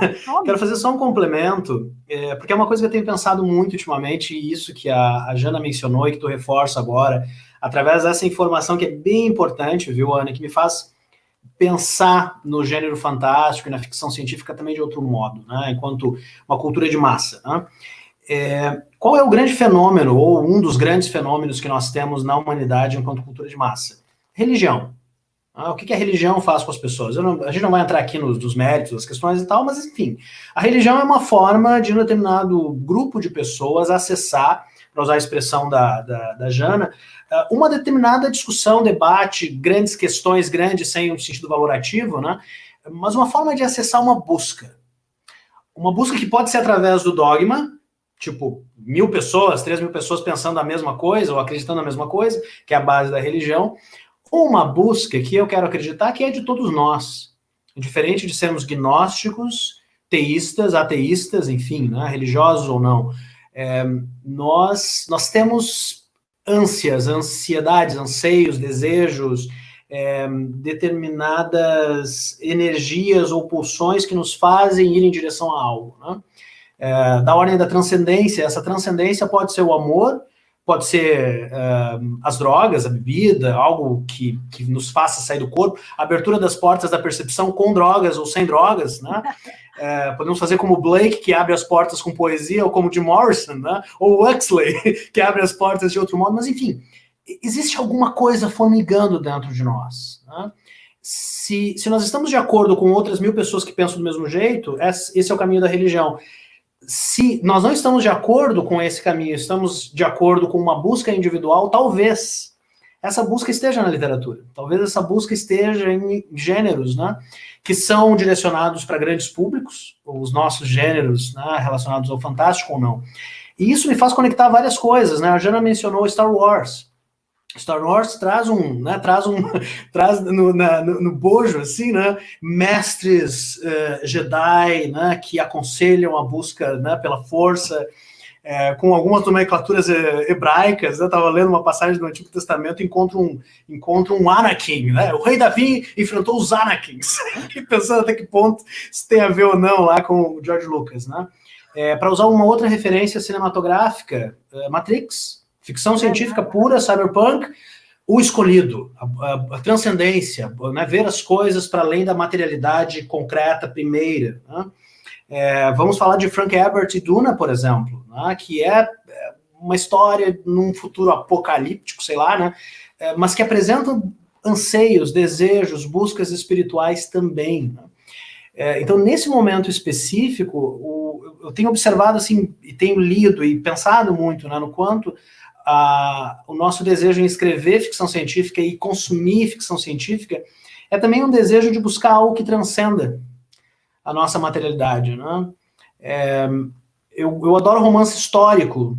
Quero fazer só um complemento, porque é uma coisa que eu tenho pensado muito ultimamente, e isso que a Jana mencionou e que tu reforça agora, através dessa informação que é bem importante, viu, Ana, que me faz pensar no gênero fantástico e na ficção científica também de outro modo, né, enquanto uma cultura de massa, né? Qual é o grande fenômeno, ou um dos grandes fenômenos que nós temos na humanidade enquanto cultura de massa? Religião. O que a religião faz com as pessoas? A gente não vai entrar aqui nos méritos, das questões e tal, mas enfim, a religião é uma forma de um determinado grupo de pessoas acessar, para usar a expressão da Jana, uma determinada discussão, debate, grandes questões, grandes sem um sentido valorativo, né? Mas uma forma de acessar uma busca. Uma busca que pode ser através do dogma, tipo, 1.000 pessoas, 3.000 pessoas pensando a mesma coisa, ou acreditando a mesma coisa, que é a base da religião, ou uma busca que eu quero acreditar que é de todos nós. Diferente de sermos gnósticos, teístas, ateístas, enfim, né, religiosos ou não. Nós temos ânsias, ansiedades, anseios, desejos, determinadas energias ou pulsões que nos fazem ir em direção a algo, né? Da ordem da transcendência. Essa transcendência pode ser o amor, pode ser as drogas, a bebida, algo que nos faça sair do corpo, a abertura das portas da percepção com drogas ou sem drogas, né? Podemos fazer como Blake, que abre as portas com poesia, ou como Jim Morrison, né? Ou Huxley, que abre as portas de outro modo, mas enfim, existe alguma coisa formigando dentro de nós, né? Se nós estamos de acordo com outras 1.000 pessoas que pensam do mesmo jeito, esse é o caminho da religião. Se nós não estamos de acordo com esse caminho, estamos de acordo com uma busca individual, talvez essa busca esteja na literatura. Talvez essa busca esteja em gêneros, né, que são direcionados para grandes públicos, os nossos gêneros, né, relacionados ao fantástico ou não. E isso me faz conectar várias coisas, né? A Jana mencionou Star Wars. Star Wars traz no bojo, assim, né, mestres Jedi, né, que aconselham a busca, né, pela força, com algumas nomenclaturas hebraicas. Eu estava lendo uma passagem do Antigo Testamento e encontro um Anakin, né? O rei Davi enfrentou os Anakins, e pensando até que ponto isso tem a ver ou não lá com o George Lucas, né? Para usar uma outra referência cinematográfica, Matrix, ficção científica pura, cyberpunk, o escolhido, a transcendência, né? Ver as coisas para além da materialidade concreta primeira, né? Vamos falar de Frank Herbert e Duna, por exemplo, né, que é uma história num futuro apocalíptico, sei lá, né, mas que apresentam anseios, desejos, buscas espirituais também, né. Então, nesse momento específico, eu tenho observado, assim, e tenho lido e pensado muito, né, no quanto o nosso desejo em escrever ficção científica e consumir ficção científica é também um desejo de buscar algo que transcenda a nossa materialidade, né? Eu adoro romance histórico,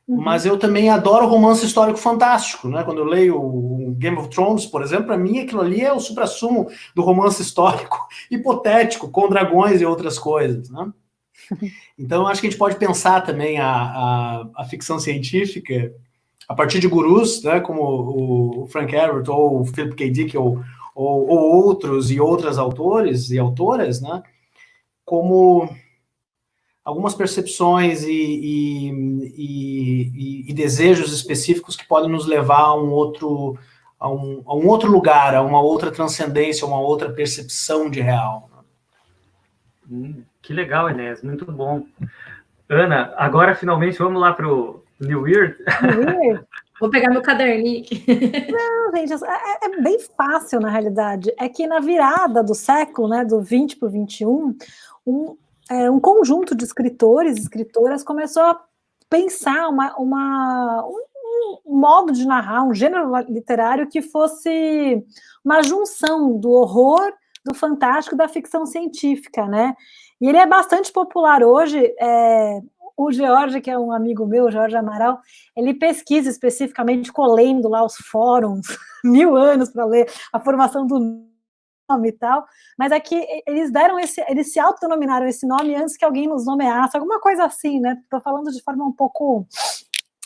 mas eu também adoro romance histórico fantástico, né? Quando eu leio o Game of Thrones, por exemplo, para mim aquilo ali é o suprassumo do romance histórico hipotético, com dragões e outras coisas, né? Então, eu acho que a gente pode pensar também a ficção científica a partir de gurus, né? Como o Frank Herbert ou o Philip K. Dick ou outros e outras autores e autoras, né? Como algumas percepções e desejos específicos que podem nos levar a um outro lugar, a uma outra transcendência, a uma outra percepção de real. Que legal, Enéas, muito bom. Ana, agora finalmente vamos lá para o New Weird. Vou pegar meu caderninho aqui. Não, gente, é bem fácil, na realidade. É que na virada do século, né, do 20 para o 21, um conjunto de escritores e escritoras começou a pensar um modo de narrar, um gênero literário que fosse uma junção do horror, do fantástico e da ficção científica, né? E ele é bastante popular hoje. O George, que é um amigo meu, o Jorge Amaral, ele pesquisa especificamente, colhendo lá os fóruns, 1000 anos para ler a formação do nome e tal, mas é que eles se autodenominaram esse nome antes que alguém nos nomeasse, alguma coisa assim, né? Estou falando de forma um pouco,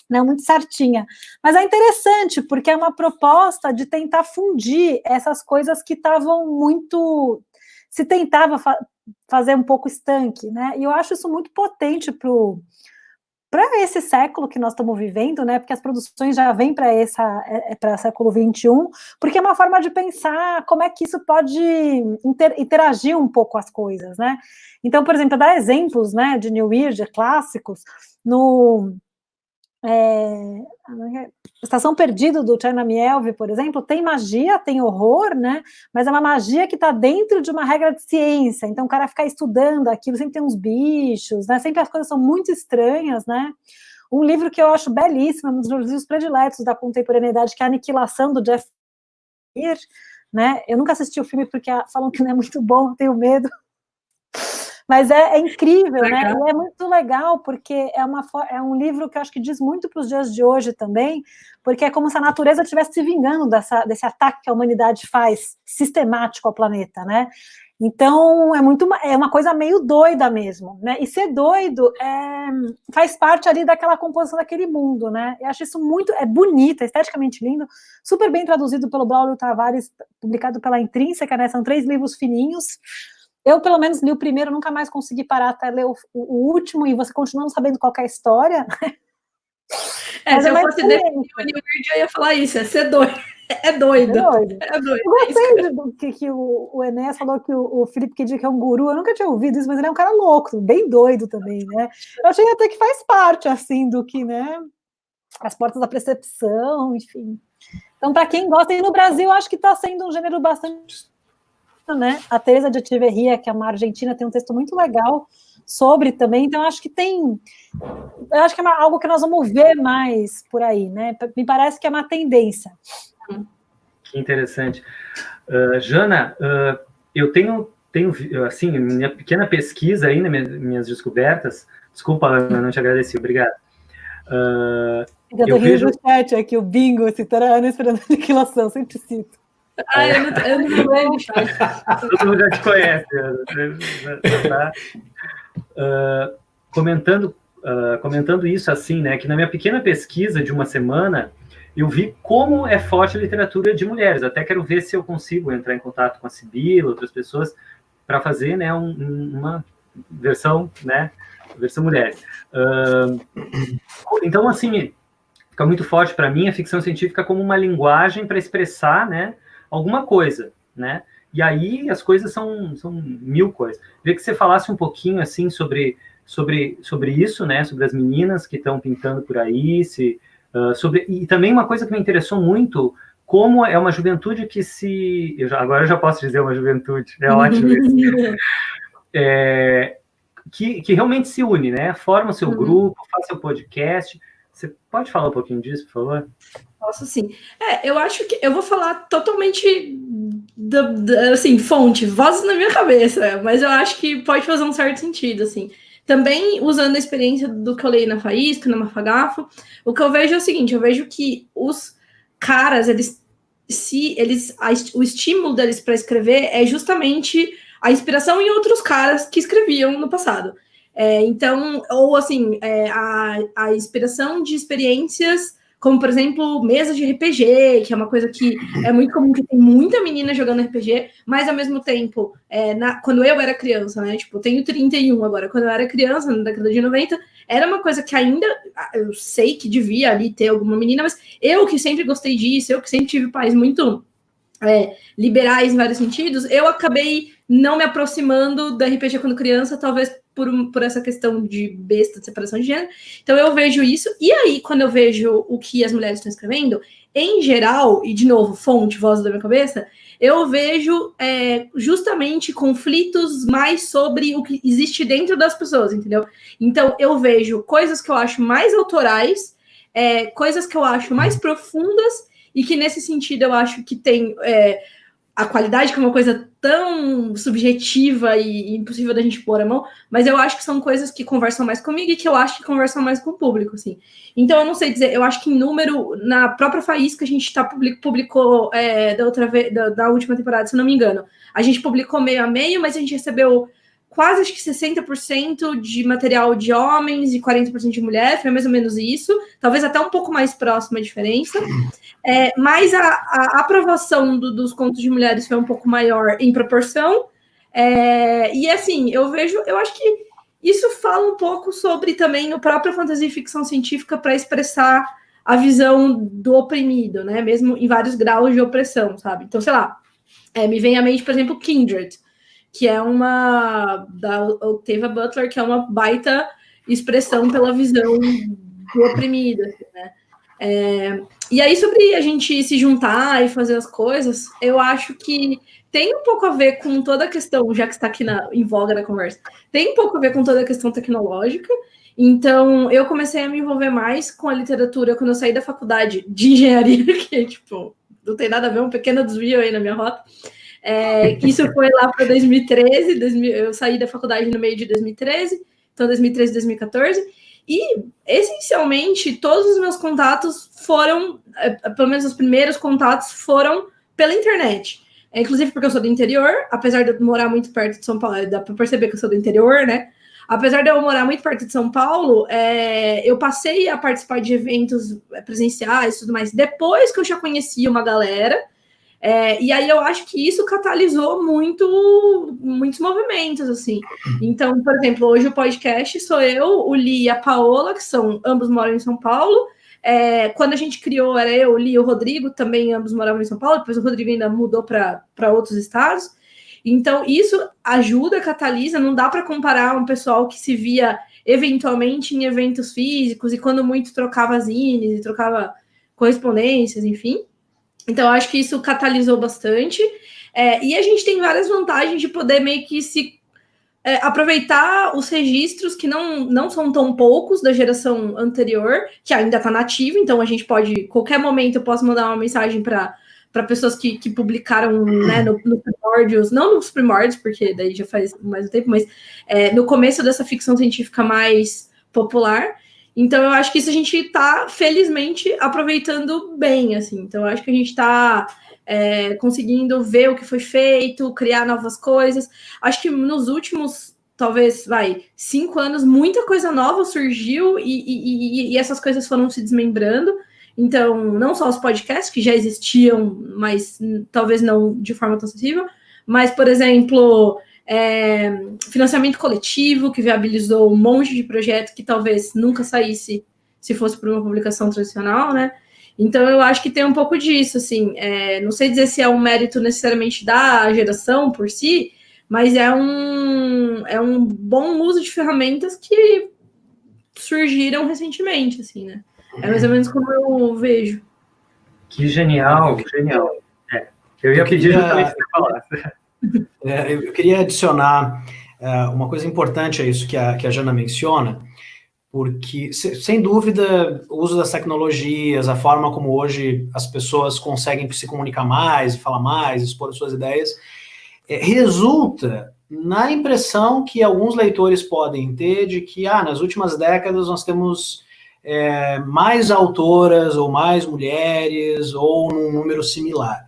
não muito certinha, mas é interessante, porque é uma proposta de tentar fundir essas coisas que estavam muito, se tentava fazer um pouco estanque, né? E eu acho isso muito potente para esse século que nós estamos vivendo, né? Porque as produções já vêm para o século XXI, porque é uma forma de pensar como é que isso pode interagir um pouco as coisas, né? Então, por exemplo, dar exemplos, né, de New Weird, clássicos, no Estação Perdida, do China Miéville, por exemplo, tem magia, tem horror, né? Mas é uma magia que está dentro de uma regra de ciência, então o cara fica estudando aquilo, sempre tem uns bichos, né? Sempre as coisas são muito estranhas, né? Um livro que eu acho belíssimo, um dos meus livros prediletos da contemporaneidade, que é A Aniquilação, do Jeff Lemire, né? Eu nunca assisti o filme porque falam que não é muito bom, tenho medo. Mas é incrível, né? E é muito legal, porque é um livro que eu acho que diz muito para os dias de hoje também, porque é como se a natureza estivesse se vingando desse ataque que a humanidade faz sistemático ao planeta, né? Então, é uma coisa meio doida mesmo, né? E ser doido faz parte ali daquela composição daquele mundo, né? Eu acho isso é bonito, é esteticamente lindo, super bem traduzido pelo Braulio Tavares, publicado pela Intrínseca, né? São 3 livros fininhos. Eu, pelo menos, li o primeiro, nunca mais consegui parar até ler o último, e você continua não sabendo qual é a história. Se eu fosse definir o New Weird, eu ia falar isso, é ser doido. É doido. Eu gostei do que o Enéas falou, que o Felipe K. Dick é um guru. Eu nunca tinha ouvido isso, mas ele é um cara louco, bem doido também, né? Eu achei até que faz parte, assim, do que, né? As portas da percepção, enfim. Então, para quem gosta, e no Brasil, eu acho que está sendo um gênero bastante... Né? A Teresa de Echeverria, que é uma argentina, tem um texto muito legal sobre também, então eu acho que é algo que nós vamos ver mais por aí, né? Me parece que é uma tendência. Que interessante. Jana, eu tenho assim, minha pequena pesquisa aí, minhas descobertas. Desculpa, Ana, não te agradeci, obrigado. Eu vejo no chat aqui, o Bingo, citando a Ana esperando a aniquilação, sempre cito. Eu não lembro, chat. Todo mundo já te conhece, Ana. Comentando isso assim, né, que na minha pequena pesquisa de uma semana, eu vi como é forte a literatura de mulheres. Até quero ver se eu consigo entrar em contato com a Sibila, outras pessoas, para fazer, né, uma versão, né, versão mulheres. Então, assim, fica muito forte para mim a ficção científica como uma linguagem para expressar, né, alguma coisa, né? E aí as coisas são mil coisas. Queria que você falasse um pouquinho, assim, sobre isso, né, sobre as meninas que estão pintando por aí, e também uma coisa que me interessou muito, como é uma juventude que agora eu já posso dizer uma juventude, é ótimo isso. Que realmente se une, né? Forma o seu grupo, faz seu podcast. Você pode falar um pouquinho disso, por favor? Posso sim. Eu acho que eu vou falar totalmente assim, fonte, vozes na minha cabeça, mas eu acho que pode fazer um certo sentido, assim. Também usando a experiência do que eu leio na Faísca, na Mafagafo, o que eu vejo é o seguinte, eu vejo que os caras, o estímulo deles para escrever é justamente a inspiração em outros caras que escreviam no passado. Então, ou assim, a inspiração de experiências, como, por exemplo, mesas de RPG, que é uma coisa que é muito comum, que tem muita menina jogando RPG, mas, ao mesmo tempo, quando eu era criança, né, tipo, eu tenho 31 agora, quando eu era criança, na década de 90, era uma coisa que ainda, eu sei que devia ali ter alguma menina, mas eu que sempre gostei disso, eu que sempre tive pais muito liberais em vários sentidos, eu acabei não me aproximando da RPG quando criança, talvez por essa questão de besta, de separação de gênero. Então eu vejo isso, e aí quando eu vejo o que as mulheres estão escrevendo, em geral, e de novo, fonte, voz da minha cabeça, eu vejo justamente conflitos mais sobre o que existe dentro das pessoas, entendeu? Então eu vejo coisas que eu acho mais autorais, coisas que eu acho mais profundas, e que nesse sentido eu acho que tem a qualidade, que é uma coisa tão subjetiva e impossível da gente pôr a mão, mas eu acho que são coisas que conversam mais comigo e que eu acho que conversam mais com o público, assim. Então, eu não sei dizer, eu acho que em número, na própria Faísca, a gente publicou da última temporada, se não me engano, a gente publicou meio a meio, mas a gente recebeu quase, acho que 60% de material de homens e 40% de mulheres, foi mais ou menos isso, talvez até um pouco mais próxima a diferença. Mas a aprovação dos contos de mulheres foi um pouco maior em proporção. E assim, eu acho que isso fala um pouco sobre também a própria fantasia e ficção científica para expressar a visão do oprimido, né? Mesmo em vários graus de opressão, sabe? Então, sei lá, me vem à mente, por exemplo, Kindred, que é da Octavia Butler, que é uma baita expressão pela visão do oprimido, assim, né? E aí, sobre a gente se juntar e fazer as coisas, eu acho que tem um pouco a ver com toda a questão, já que está aqui em voga na conversa, tem um pouco a ver com toda a questão tecnológica. Então, eu comecei a me envolver mais com a literatura quando eu saí da faculdade de engenharia, que, tipo, não tem nada a ver, um pequeno desvio aí na minha rota. Isso foi lá para 2013, eu saí da faculdade no meio de 2013, então 2013, 2014, e essencialmente todos os meus contatos foram, pelo menos os primeiros contatos foram pela internet. Inclusive porque eu sou do interior, apesar de eu morar muito perto de São Paulo, dá para perceber que eu sou do interior, né? Apesar de eu morar muito perto de São Paulo, eu passei a participar de eventos presenciais e tudo mais, depois que eu já conhecia uma galera. E aí eu acho que isso catalisou muitos movimentos, assim. Então, por exemplo, hoje o podcast sou eu, o Li e a Paola, que ambos moram em São Paulo. Quando a gente criou, era eu, o Li e o Rodrigo, também ambos moravam em São Paulo, depois o Rodrigo ainda mudou para outros estados. Então, isso ajuda, catalisa, não dá para comparar um pessoal que se via eventualmente em eventos físicos, e quando muito trocava zines, e trocava correspondências, enfim. Então, eu acho que isso catalisou bastante. E a gente tem várias vantagens de poder meio que aproveitar os registros que não são tão poucos da geração anterior, que ainda está nativa. Então, a gente pode, qualquer momento, eu posso mandar uma mensagem para para pessoas que publicaram, né, no primórdios, não nos primórdios, porque daí já faz mais um tempo, mas no começo dessa ficção científica mais popular. Então, eu acho que isso a gente está, felizmente, aproveitando bem, assim. Então, eu acho que a gente está conseguindo ver o que foi feito, criar novas coisas. Acho que nos últimos, talvez, 5 anos, muita coisa nova surgiu e essas coisas foram se desmembrando. Então, não só os podcasts, que já existiam, mas talvez não de forma tão acessível, mas, por exemplo, financiamento coletivo, que viabilizou um monte de projeto que talvez nunca saísse se fosse por uma publicação tradicional, né? Então, eu acho que tem um pouco disso, assim, não sei dizer se é um mérito necessariamente da geração por si, mas é um bom uso de ferramentas que surgiram recentemente, assim, né? É mais ou menos como eu vejo. Que genial, genial. Eu ia pedir justamente para falar. Eu queria adicionar uma coisa importante a isso que a Jana menciona, porque, sem dúvida, o uso das tecnologias, a forma como hoje as pessoas conseguem se comunicar mais, falar mais, expor as suas ideias, resulta na impressão que alguns leitores podem ter de que, nas últimas décadas nós temos mais autoras ou mais mulheres ou num número similar.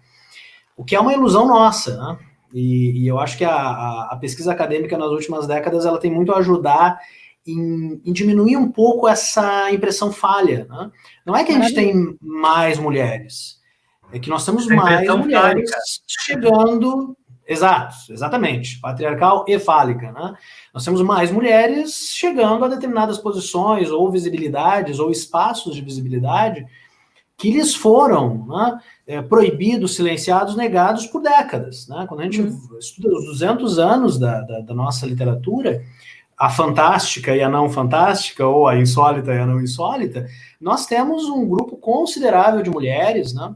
O que é uma ilusão nossa, né? E eu acho que a pesquisa acadêmica nas últimas décadas ela tem muito a ajudar em diminuir um pouco essa impressão falha, né? Não é que a gente tem mais mulheres, é que nós temos mais mulheres chegando... Exatamente, patriarcal e fálica, né? Nós temos mais mulheres chegando a determinadas posições, ou visibilidades, ou espaços de visibilidade, que lhes foram, né, proibidos, silenciados, negados por décadas, né? Quando a gente estuda os 200 anos da nossa literatura, a fantástica e a não fantástica, ou a insólita e a não insólita, nós temos um grupo considerável de mulheres, né?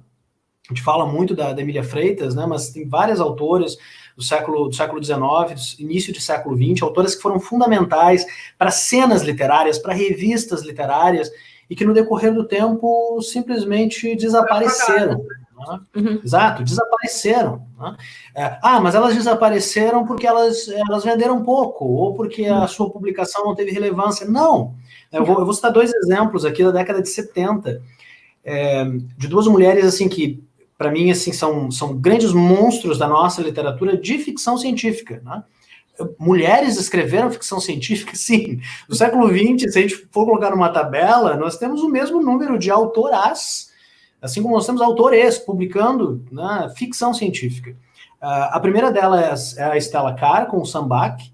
A gente fala muito da Emília Freitas, né, mas tem várias autoras do século XIX, início do século XX, autoras que foram fundamentais para cenas literárias, para revistas literárias, e que no decorrer do tempo simplesmente desapareceram. Né? Exato, desapareceram. Né? Mas elas desapareceram porque elas venderam pouco, ou porque a sua publicação não teve relevância. Não. Eu vou citar 2 exemplos aqui da década de 70, de 2 mulheres assim que, para mim, assim, são grandes monstros da nossa literatura de ficção científica, né? Mulheres escreveram ficção científica, sim. No século XX, se a gente for colocar numa tabela, nós temos o mesmo número de autoras, assim como nós temos autores publicando, né, ficção científica. A primeira delas é a Stella Carr, com o Sambach,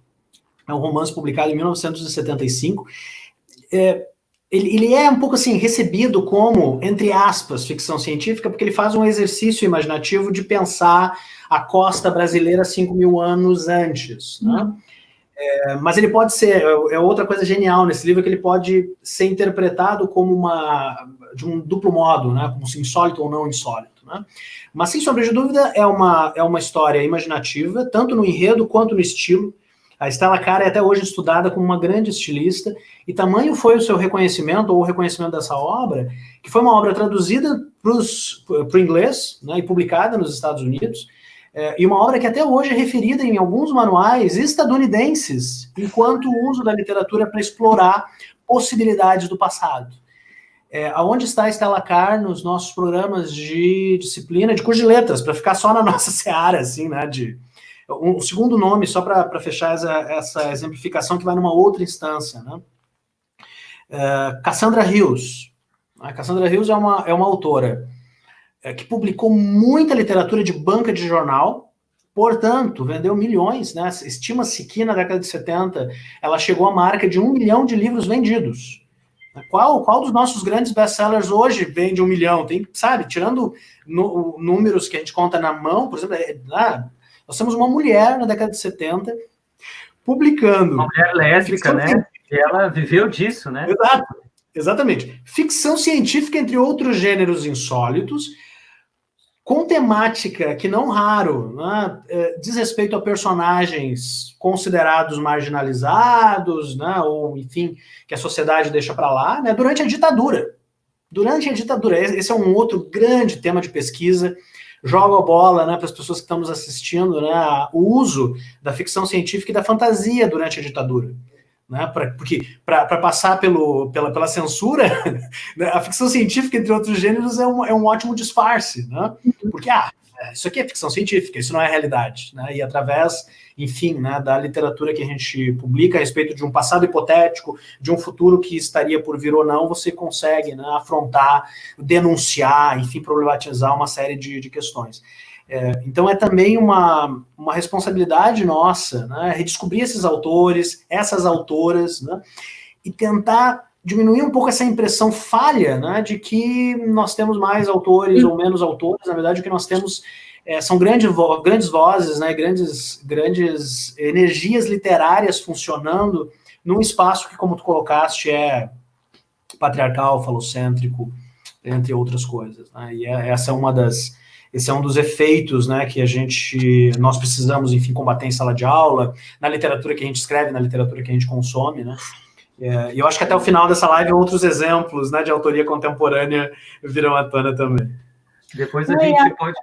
é um romance publicado em 1975. Ele é um pouco assim recebido como, entre aspas, ficção científica, porque ele faz um exercício imaginativo de pensar a costa brasileira 5.000 anos antes, né? Mas ele pode ser, outra coisa genial nesse livro, é que ele pode ser interpretado como de um duplo modo, né? Como se insólito ou não insólito, né? Mas, sem sombra de dúvida, é uma história imaginativa, tanto no enredo quanto no estilo. A Stella Carr é até hoje estudada como uma grande estilista, e tamanho foi o seu reconhecimento, ou o reconhecimento dessa obra, que foi uma obra traduzida para o inglês, né, e publicada nos Estados Unidos, e uma obra que até hoje é referida em alguns manuais estadunidenses, enquanto o uso da literatura para explorar possibilidades do passado. Aonde está a Stella Carr nos nossos programas de disciplina, de curso de letras, para ficar só na nossa seara, assim, né, um segundo nome, só para fechar essa exemplificação que vai numa outra instância, né? Cassandra Hills. A Cassandra Hills é uma autora que publicou muita literatura de banca de jornal, portanto, vendeu milhões, né? Estima-se que na década de 70 ela chegou à marca de 1 milhão de livros vendidos. Qual dos nossos grandes best-sellers hoje vende 1 milhão? Tem, sabe, tirando números que a gente conta na mão, por exemplo, nós temos uma mulher na década de 70 publicando... Uma mulher lésbica, né? E ela viveu disso, né? Exatamente. Ficção científica, entre outros gêneros insólitos, com temática que, não raro, né, diz respeito a personagens considerados marginalizados, né, ou, enfim, que a sociedade deixa para lá, né, durante a ditadura. Esse é um outro grande tema de pesquisa jogo a bola, né, para as pessoas que estão nos assistindo, né, o uso da ficção científica e da fantasia durante a ditadura. Né, porque para passar pela censura, né, a ficção científica, entre outros gêneros, é um ótimo disfarce, né? Porque isso aqui é ficção científica, isso não é realidade, né? E através, enfim, né, da literatura que a gente publica a respeito de um passado hipotético, de um futuro que estaria por vir ou não, você consegue, né, afrontar, denunciar, enfim, problematizar uma série de questões. Então é também uma responsabilidade nossa, né, redescobrir esses autores, essas autoras, né, e tentar diminuir um pouco essa impressão falha, né, de que nós temos mais autores ou menos autores. Na verdade, o que nós temos são grandes vozes, né, grandes energias literárias funcionando num espaço que, como tu colocaste, é patriarcal, falocêntrico, entre outras coisas. Né, e esse é um dos efeitos, né, que nós precisamos, enfim, combater em sala de aula, na literatura que a gente escreve, na literatura que a gente consome, né? E eu acho que até o final dessa live outros exemplos, né, de autoria contemporânea virão à tona também. Depois a gente pode...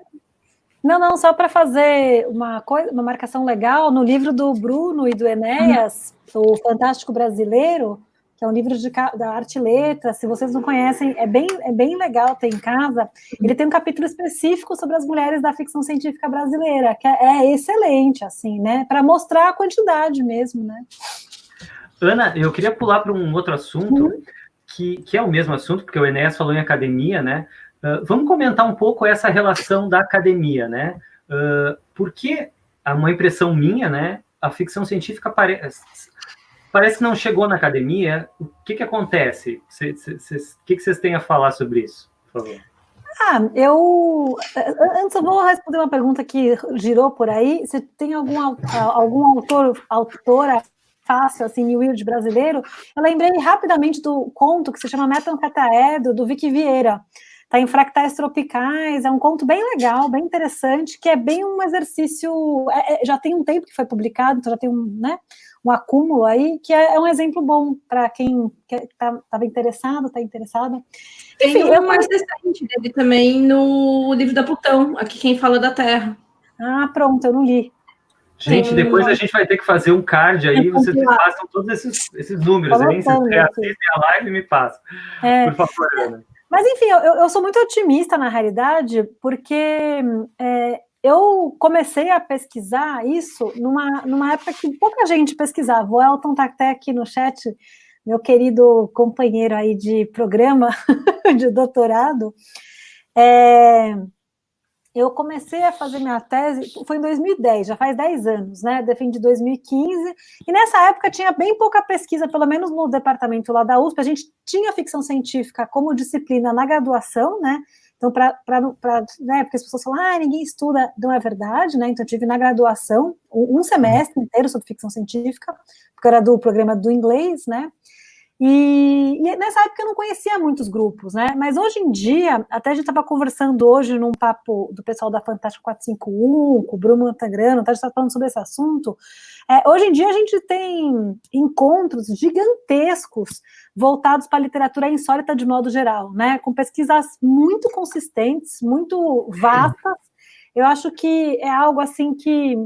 Não, só para fazer uma marcação legal, no livro do Bruno e do Enéas, o Fantástico Brasileiro, que é um livro da Arte e Letras, se vocês não conhecem, é bem legal ter em casa. Ele tem um capítulo específico sobre as mulheres da ficção científica brasileira, que é excelente, assim, né? Para mostrar a quantidade mesmo, né? Ana, eu queria pular para um outro assunto, que é o mesmo assunto, porque o Enéas falou em academia, né? Vamos comentar um pouco essa relação da academia, né? Porque, uma impressão minha, né? A ficção científica parece que não chegou na academia. O que acontece? O que vocês têm a falar sobre isso, por favor? Antes eu vou responder uma pergunta que girou por aí. Se tem algum autora fácil, assim, New Weird brasileiro, eu lembrei rapidamente do conto que se chama Metanocataedro, do Vicky Vieira. Está em Fractais Tropicais, é um conto bem legal, bem interessante, que é bem um exercício, já tem um tempo que foi publicado, então já tem um acúmulo aí, que é um exemplo bom para quem estava interessado, está interessada. Tem um mais recente dele também no livro da Plutão, aqui quem fala da Terra. Pronto, eu não li. Gente, depois a gente vai ter que fazer um card aí, vocês me passam todos esses números, hein? Vocês assistem a live e me passam. Por favor, Ana. Mas, enfim, eu sou muito otimista, na realidade, porque eu comecei a pesquisar isso numa época que pouca gente pesquisava. O Elton tá até aqui no chat, meu querido companheiro aí de programa de doutorado. Eu comecei a fazer minha tese, foi em 2010, já faz 10 anos, né? Defendi 2015, e nessa época tinha bem pouca pesquisa, pelo menos no departamento lá da USP, a gente tinha ficção científica como disciplina na graduação, né? Então, né, porque as pessoas falam, ninguém estuda, não é verdade, né? Então, eu tive na graduação um semestre inteiro sobre ficção científica, porque eu era do programa do inglês, né? E nessa época eu não conhecia muitos grupos, né? Mas hoje em dia, até a gente estava conversando hoje num papo do pessoal da Fantástico 451, com o Bruno Montagrano, a gente estava falando sobre esse assunto. Hoje em dia a gente tem encontros gigantescos voltados para a literatura insólita de modo geral, né? Com pesquisas muito consistentes, muito vastas. Eu acho que é algo assim que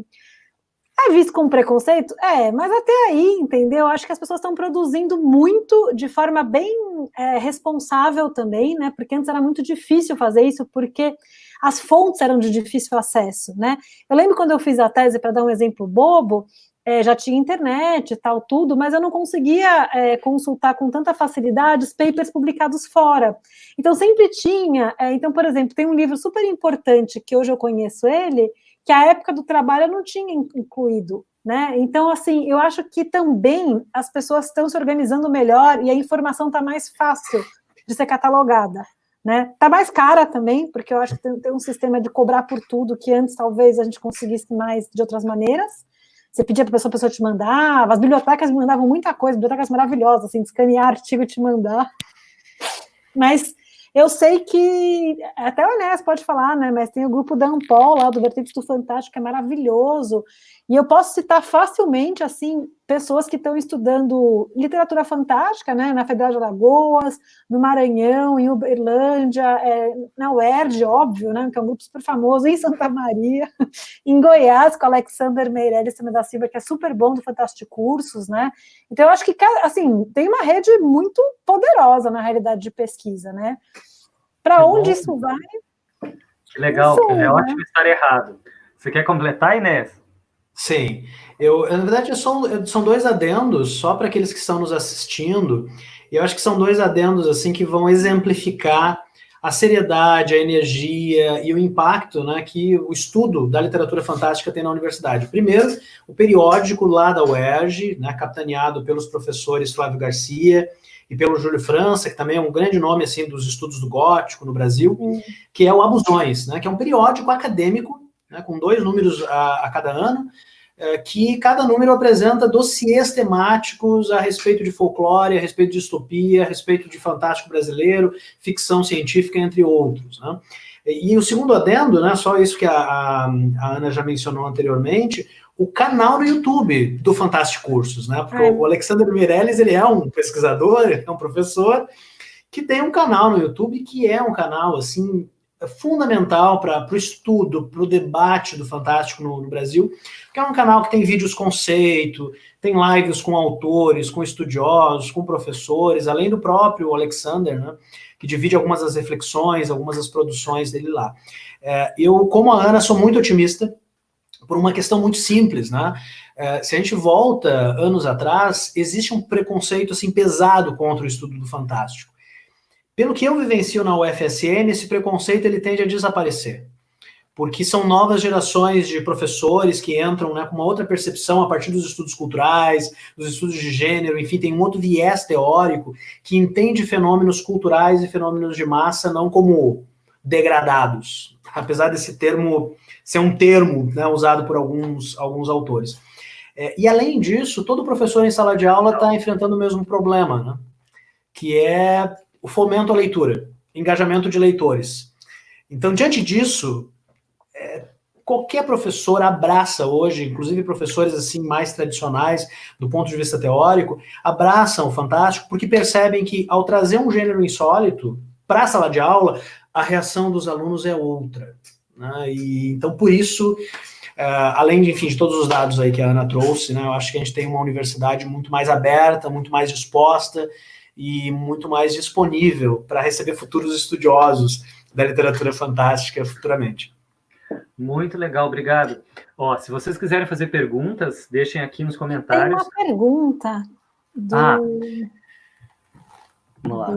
é visto como preconceito? Mas até aí, entendeu? Acho que as pessoas estão produzindo muito de forma bem responsável também, né? Porque antes era muito difícil fazer isso, porque as fontes eram de difícil acesso, né? Eu lembro quando eu fiz a tese, para dar um exemplo bobo, já tinha internet e tal, tudo, mas eu não conseguia consultar com tanta facilidade os papers publicados fora. Então, sempre tinha... então, por exemplo, tem um livro super importante, que hoje eu conheço ele, que a época do trabalho eu não tinha incluído, né? Então, assim, eu acho que também as pessoas estão se organizando melhor e a informação está mais fácil de ser catalogada, né? Está mais cara também, porque eu acho que tem um sistema de cobrar por tudo que antes talvez a gente conseguisse mais de outras maneiras. Você pedia para a pessoa te mandava, as bibliotecas me mandavam muita coisa, bibliotecas maravilhosas, assim, de escanear artigo e te mandar. Mas eu sei que, até o Enéas pode falar, né, mas tem o grupo da Ampol lá, do Vertentes do Fantástico, que é maravilhoso, E eu posso citar facilmente, assim, pessoas que estão estudando literatura fantástica, né, na Federal de Alagoas, no Maranhão, em Uberlândia, na UERJ, óbvio, né, que é um grupo super famoso, em Santa Maria, em Goiás, com o Alexander Meirelles da Silva, que é super bom do Fantástico Cursos, né. Então, eu acho que, assim, tem uma rede muito poderosa, na realidade, de pesquisa, né. Para onde isso vai? Que legal, é ótimo estar errado. Você quer completar, Inés? Sim, na verdade são dois adendos só para aqueles que estão nos assistindo, e eu acho que são dois adendos assim que vão exemplificar a seriedade, a energia e o impacto, né, que o estudo da literatura fantástica tem na universidade. Primeiro, o periódico lá da UERJ, né, capitaneado pelos professores Flávio Garcia e pelo Júlio França, que também é um grande nome assim dos estudos do gótico no Brasil, que é o Abusões, né, que é um periódico acadêmico, né, com 2 números a cada ano, que cada número apresenta dossiês temáticos a respeito de folclore, a respeito de distopia, a respeito de fantástico brasileiro, ficção científica, entre outros, né? E o segundo adendo, né, só isso que a Ana já mencionou anteriormente, o canal no YouTube do Fantástico Cursos, né? Porque o Alexander Meirelles, ele é um pesquisador, ele é um professor, que tem um canal no YouTube que é um canal, assim, fundamental para o estudo, para o debate do Fantástico no Brasil, que é um canal que tem vídeos conceito, tem lives com autores, com estudiosos, com professores, além do próprio Alexander, né, que divide algumas das reflexões, algumas das produções dele lá. Eu, como a Ana, sou muito otimista por uma questão muito simples, né? Se a gente volta anos atrás, existe um preconceito assim, pesado contra o estudo do Fantástico. Pelo que eu vivencio na UFSM, esse preconceito ele tende a desaparecer, porque são novas gerações de professores que entram, né, com uma outra percepção a partir dos estudos culturais, dos estudos de gênero, enfim, tem um outro viés teórico que entende fenômenos culturais e fenômenos de massa não como degradados, apesar desse termo ser um termo, né, usado por alguns autores. E além disso, todo professor em sala de aula está enfrentando o mesmo problema, né, que é o fomento à leitura, engajamento de leitores. Então, diante disso, qualquer professor abraça hoje, inclusive professores assim mais tradicionais, do ponto de vista teórico, abraçam o Fantástico porque percebem que, ao trazer um gênero insólito para a sala de aula, a reação dos alunos é outra, né? E, então, por isso, além de, enfim, de todos os dados aí que a Ana trouxe, né, eu acho que a gente tem uma universidade muito mais aberta, muito mais disposta e muito mais disponível para receber futuros estudiosos da literatura fantástica futuramente. Muito legal, obrigado. Ó, se vocês quiserem fazer perguntas, deixem aqui nos comentários. Tem uma pergunta do... Vamos lá.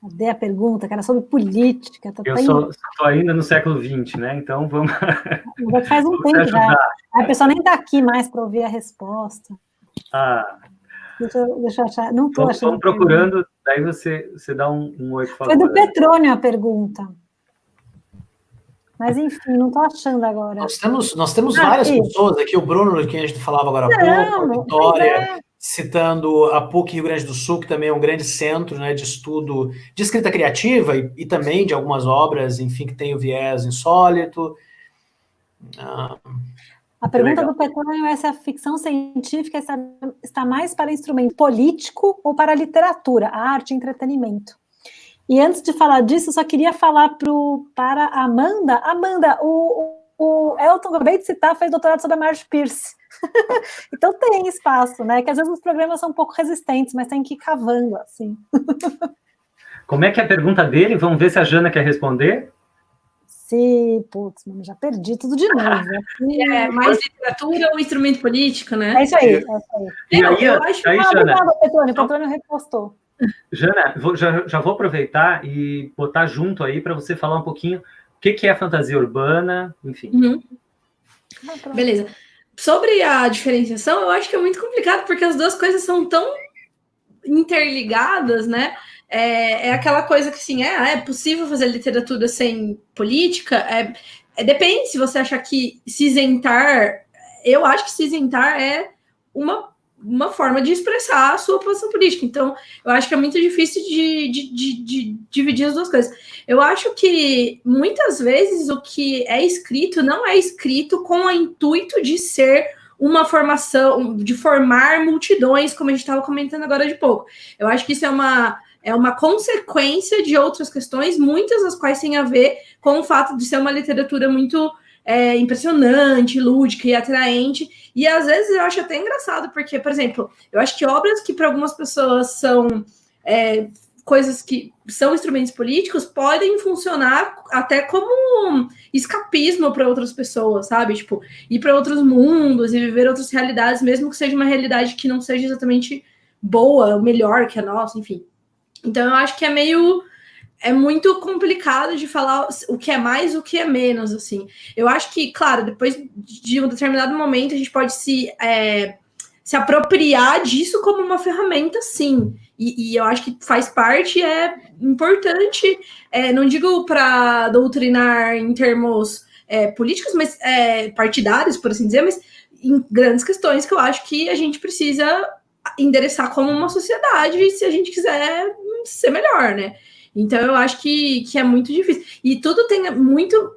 Cadê a pergunta, que era sobre política? Eu estou ainda no século XX, né? Então vamos... Já faz um tempo já. A pessoa nem está aqui mais para ouvir a resposta. Deixa eu achar. Não estou achando. Vamos procurando, daí você dá um oi, por favor. Foi do Petrônio a pergunta. Mas, enfim, não estou achando agora. Nós temos várias pessoas aqui, o Bruno, de quem a gente falava agora há pouco, a Vitória, citando a PUC Rio Grande do Sul, que também é um grande centro, né, de estudo de escrita criativa e também de algumas obras, enfim, que tem o viés insólito. A pergunta do Petrônio é se a ficção científica está mais para instrumento político ou para a literatura, a arte e entretenimento. E antes de falar disso, eu só queria falar para a Amanda. Amanda, o Elton, que eu acabei de citar, fez doutorado sobre a Marge Pierce. Então tem espaço, né? Que às vezes os programas são um pouco resistentes, mas tem que ir cavando, assim. Como é que é a pergunta dele? Vamos ver se a Jana quer responder. Putz, já perdi tudo de novo. Mais literatura ou instrumento político, né? É isso aí. E aí, Jana? O Petrônio repostou. Jana, já vou aproveitar e botar junto aí para você falar um pouquinho o que é fantasia urbana, enfim. Beleza. Sobre a diferenciação, eu acho que é muito complicado, porque as duas coisas são tão interligadas, né? É aquela coisa que, assim, é possível fazer literatura sem política? Depende se você acha que se isentar... Eu acho que se isentar é uma uma forma de expressar a sua posição política. Então, eu acho que é muito difícil de dividir as duas coisas. Eu acho que, muitas vezes, o que é escrito não é escrito com o intuito de ser uma formação, de formar multidões, como a gente estava comentando agora de pouco. Eu acho que isso é uma consequência de outras questões, muitas das quais têm a ver com o fato de ser uma literatura muito impressionante, lúdica e atraente. E às vezes eu acho até engraçado, porque, por exemplo, eu acho que obras que para algumas pessoas são coisas que são instrumentos políticos podem funcionar até como escapismo para outras pessoas, sabe? Tipo, ir para outros mundos e viver outras realidades, mesmo que seja uma realidade que não seja exatamente boa, melhor que a nossa, enfim. Então eu acho que é muito complicado de falar o que é mais e o que é menos, assim. Eu acho que, claro, depois de um determinado momento a gente pode se apropriar disso como uma ferramenta, sim. E eu acho que faz parte, é importante, não digo para doutrinar em termos políticos, mas partidários, por assim dizer, mas em grandes questões que eu acho que a gente precisa endereçar como uma sociedade se a gente quiser ser melhor, né? Então, eu acho que é muito difícil. E tudo tem muito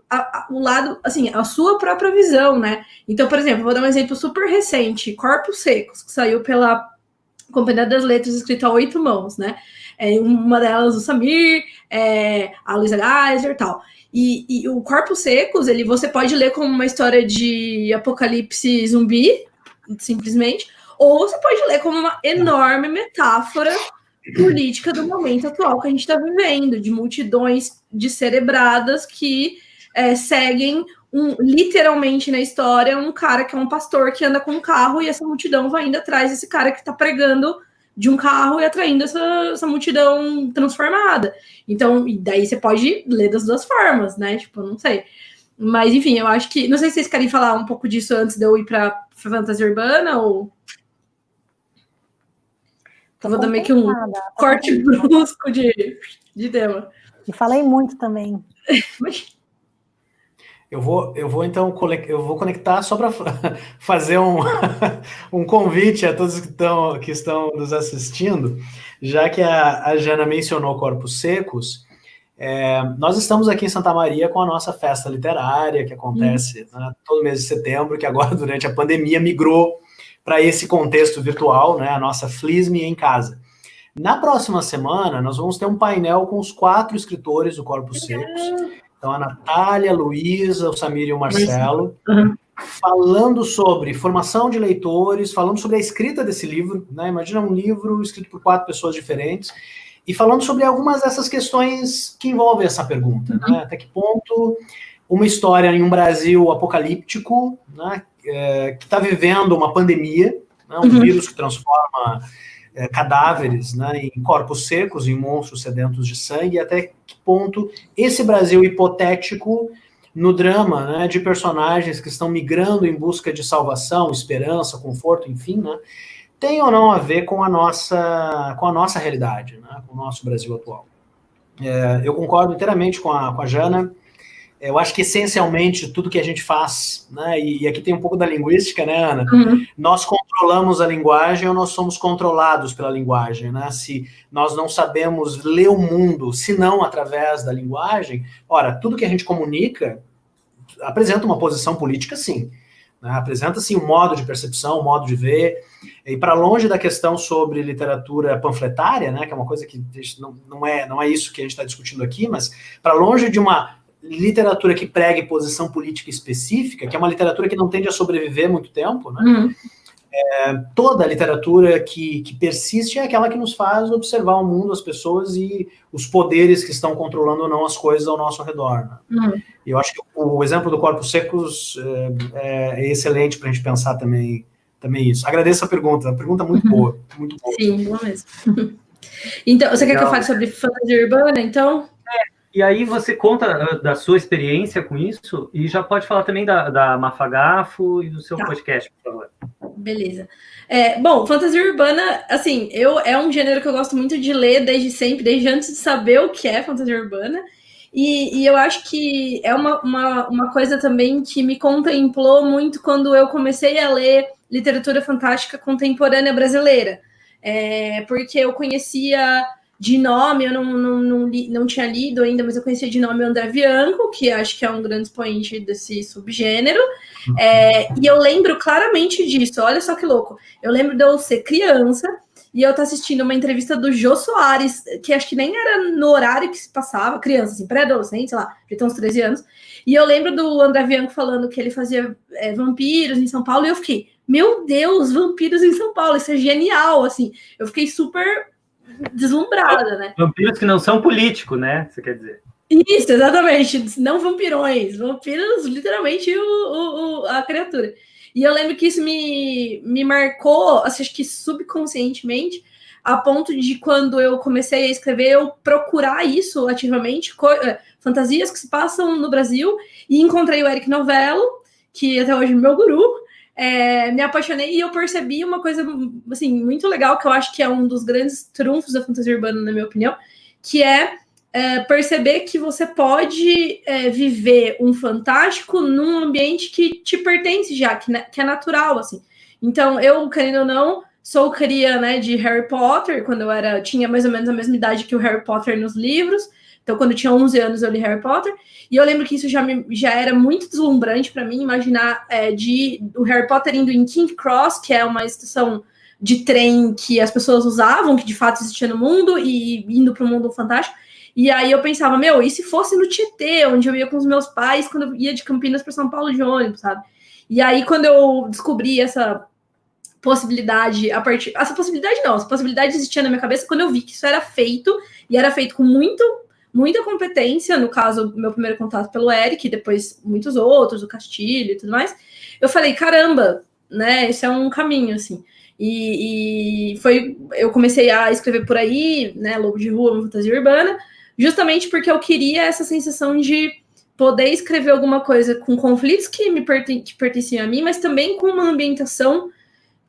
o lado, assim, a sua própria visão, né? Então, por exemplo, vou dar um exemplo super recente, Corpos Secos, que saiu pela Companhia das Letras, escrito a 8 mãos, né? Uma delas, o Samir, a Luísa Geiser e tal. E o Corpos Secos, você pode ler como uma história de apocalipse zumbi, simplesmente, ou você pode ler como uma enorme metáfora política do momento atual que a gente está vivendo, de multidões descerebradas que seguem literalmente na história um cara que é um pastor que anda com um carro e essa multidão vai indo atrás desse cara que está pregando de um carro e atraindo essa multidão transformada. Então, e daí você pode ler das duas formas, né? Tipo, não sei. Mas, enfim, eu acho que... Não sei se vocês querem falar um pouco disso antes de eu ir para fantasia urbana ou... Eu vou dar meio que um corte brusco de tema. E falei muito também. Eu vou então conectar só para fazer um convite a todos que estão nos assistindo, já que a Jana mencionou Corpos Secos. Nós estamos aqui em Santa Maria com a nossa festa literária, que acontece todo mês de setembro, que agora, durante a pandemia, migrou para esse contexto virtual, né, a nossa FLISM em casa. Na próxima semana, nós vamos ter um painel com os 4 escritores do Corpos Secos. Então, a Natália, a Luísa, o Samir e o Marcelo, falando sobre formação de leitores, falando sobre a escrita desse livro, né? Imagina um livro escrito por 4 pessoas diferentes, e falando sobre algumas dessas questões que envolvem essa pergunta, né? Até que ponto uma história em um Brasil apocalíptico, né, que está vivendo uma pandemia, né, um vírus que transforma cadáveres, né, em corpos secos, em monstros sedentos de sangue, e até que ponto esse Brasil hipotético, no drama, né, de personagens que estão migrando em busca de salvação, esperança, conforto, enfim, né, tem ou não a ver com a nossa realidade, né, com o nosso Brasil atual. Eu concordo inteiramente com a Jana. Eu acho que, essencialmente, tudo que a gente faz, né, e aqui tem um pouco da linguística, né, Ana? Nós controlamos a linguagem ou nós somos controlados pela linguagem, né? Se nós não sabemos ler o mundo, se não através da linguagem, ora, tudo que a gente comunica apresenta uma posição política, sim. Né? Apresenta, sim, um modo de percepção, um modo de ver. E para longe da questão sobre literatura panfletária, né, que é uma coisa que não é isso que a gente está discutindo aqui, mas para longe de uma literatura que pregue posição política específica, que é uma literatura que não tende a sobreviver muito tempo, né? Toda a literatura que persiste é aquela que nos faz observar o mundo, as pessoas e os poderes que estão controlando ou não as coisas ao nosso redor. Né? E eu acho que o exemplo do Corpos Secos é excelente para a gente pensar também isso. Agradeço a pergunta muito boa. Muito boa. Sim, bom mesmo. Então, você quer que eu fale sobre fantasia urbana, então? E aí você conta da sua experiência com isso e já pode falar também da Mafagafo e do seu podcast, por favor. Beleza. Bom, fantasia urbana, assim, é um gênero que eu gosto muito de ler desde sempre, desde antes de saber o que é fantasia urbana. E eu acho que é uma coisa também que me contemplou muito quando eu comecei a ler literatura fantástica contemporânea brasileira. Porque eu conhecia de nome, eu não tinha lido ainda, mas eu conhecia de nome o André Bianco, que acho que é um grande expoente desse subgênero. E eu lembro claramente disso, olha só que louco. Eu lembro de eu ser criança e eu estar assistindo uma entrevista do Jô Soares, que acho que nem era no horário que se passava, criança, assim, pré-adolescente, sei lá, já tem uns 13 anos. E eu lembro do André Bianco falando que ele fazia vampiros em São Paulo, e eu fiquei, meu Deus, vampiros em São Paulo, isso é genial, assim. Eu fiquei super deslumbrada, né? Vampiros que não são políticos, né? Você quer dizer? Isso, exatamente. Não vampirões. Vampiros, literalmente, a criatura. E eu lembro que isso me marcou, assim, acho que subconscientemente, a ponto de quando eu comecei a escrever, eu procurar isso ativamente, fantasias que se passam no Brasil, e encontrei o Eric Novello, que até hoje é meu guru, me apaixonei e eu percebi uma coisa, assim, muito legal, que eu acho que é um dos grandes trunfos da fantasia urbana, na minha opinião, que perceber que você pode viver um fantástico num ambiente que te pertence já, que é natural, assim. Então, eu, querendo ou não, sou cria, né, de Harry Potter, quando eu tinha mais ou menos a mesma idade que o Harry Potter nos livros. Então, quando eu tinha 11 anos, eu li Harry Potter. E eu lembro que isso já era muito deslumbrante para mim, imaginar o Harry Potter indo em King Cross, que é uma estação de trem que as pessoas usavam, que de fato existia no mundo, e indo para o mundo fantástico. E aí eu pensava, e se fosse no Tietê, onde eu ia com os meus pais, quando eu ia de Campinas para São Paulo de ônibus, sabe? E aí, quando eu descobri essa possibilidade, essa possibilidade existia na minha cabeça quando eu vi que isso era feito, e era feito com muita competência, no caso, meu primeiro contato pelo Eric, depois muitos outros, o Castilho e tudo mais. Eu falei, caramba, né, esse é um caminho, assim. Eu comecei a escrever por aí, né, Lobo de Rua, uma fantasia urbana, justamente porque eu queria essa sensação de poder escrever alguma coisa com conflitos que pertenciam a mim, mas também com uma ambientação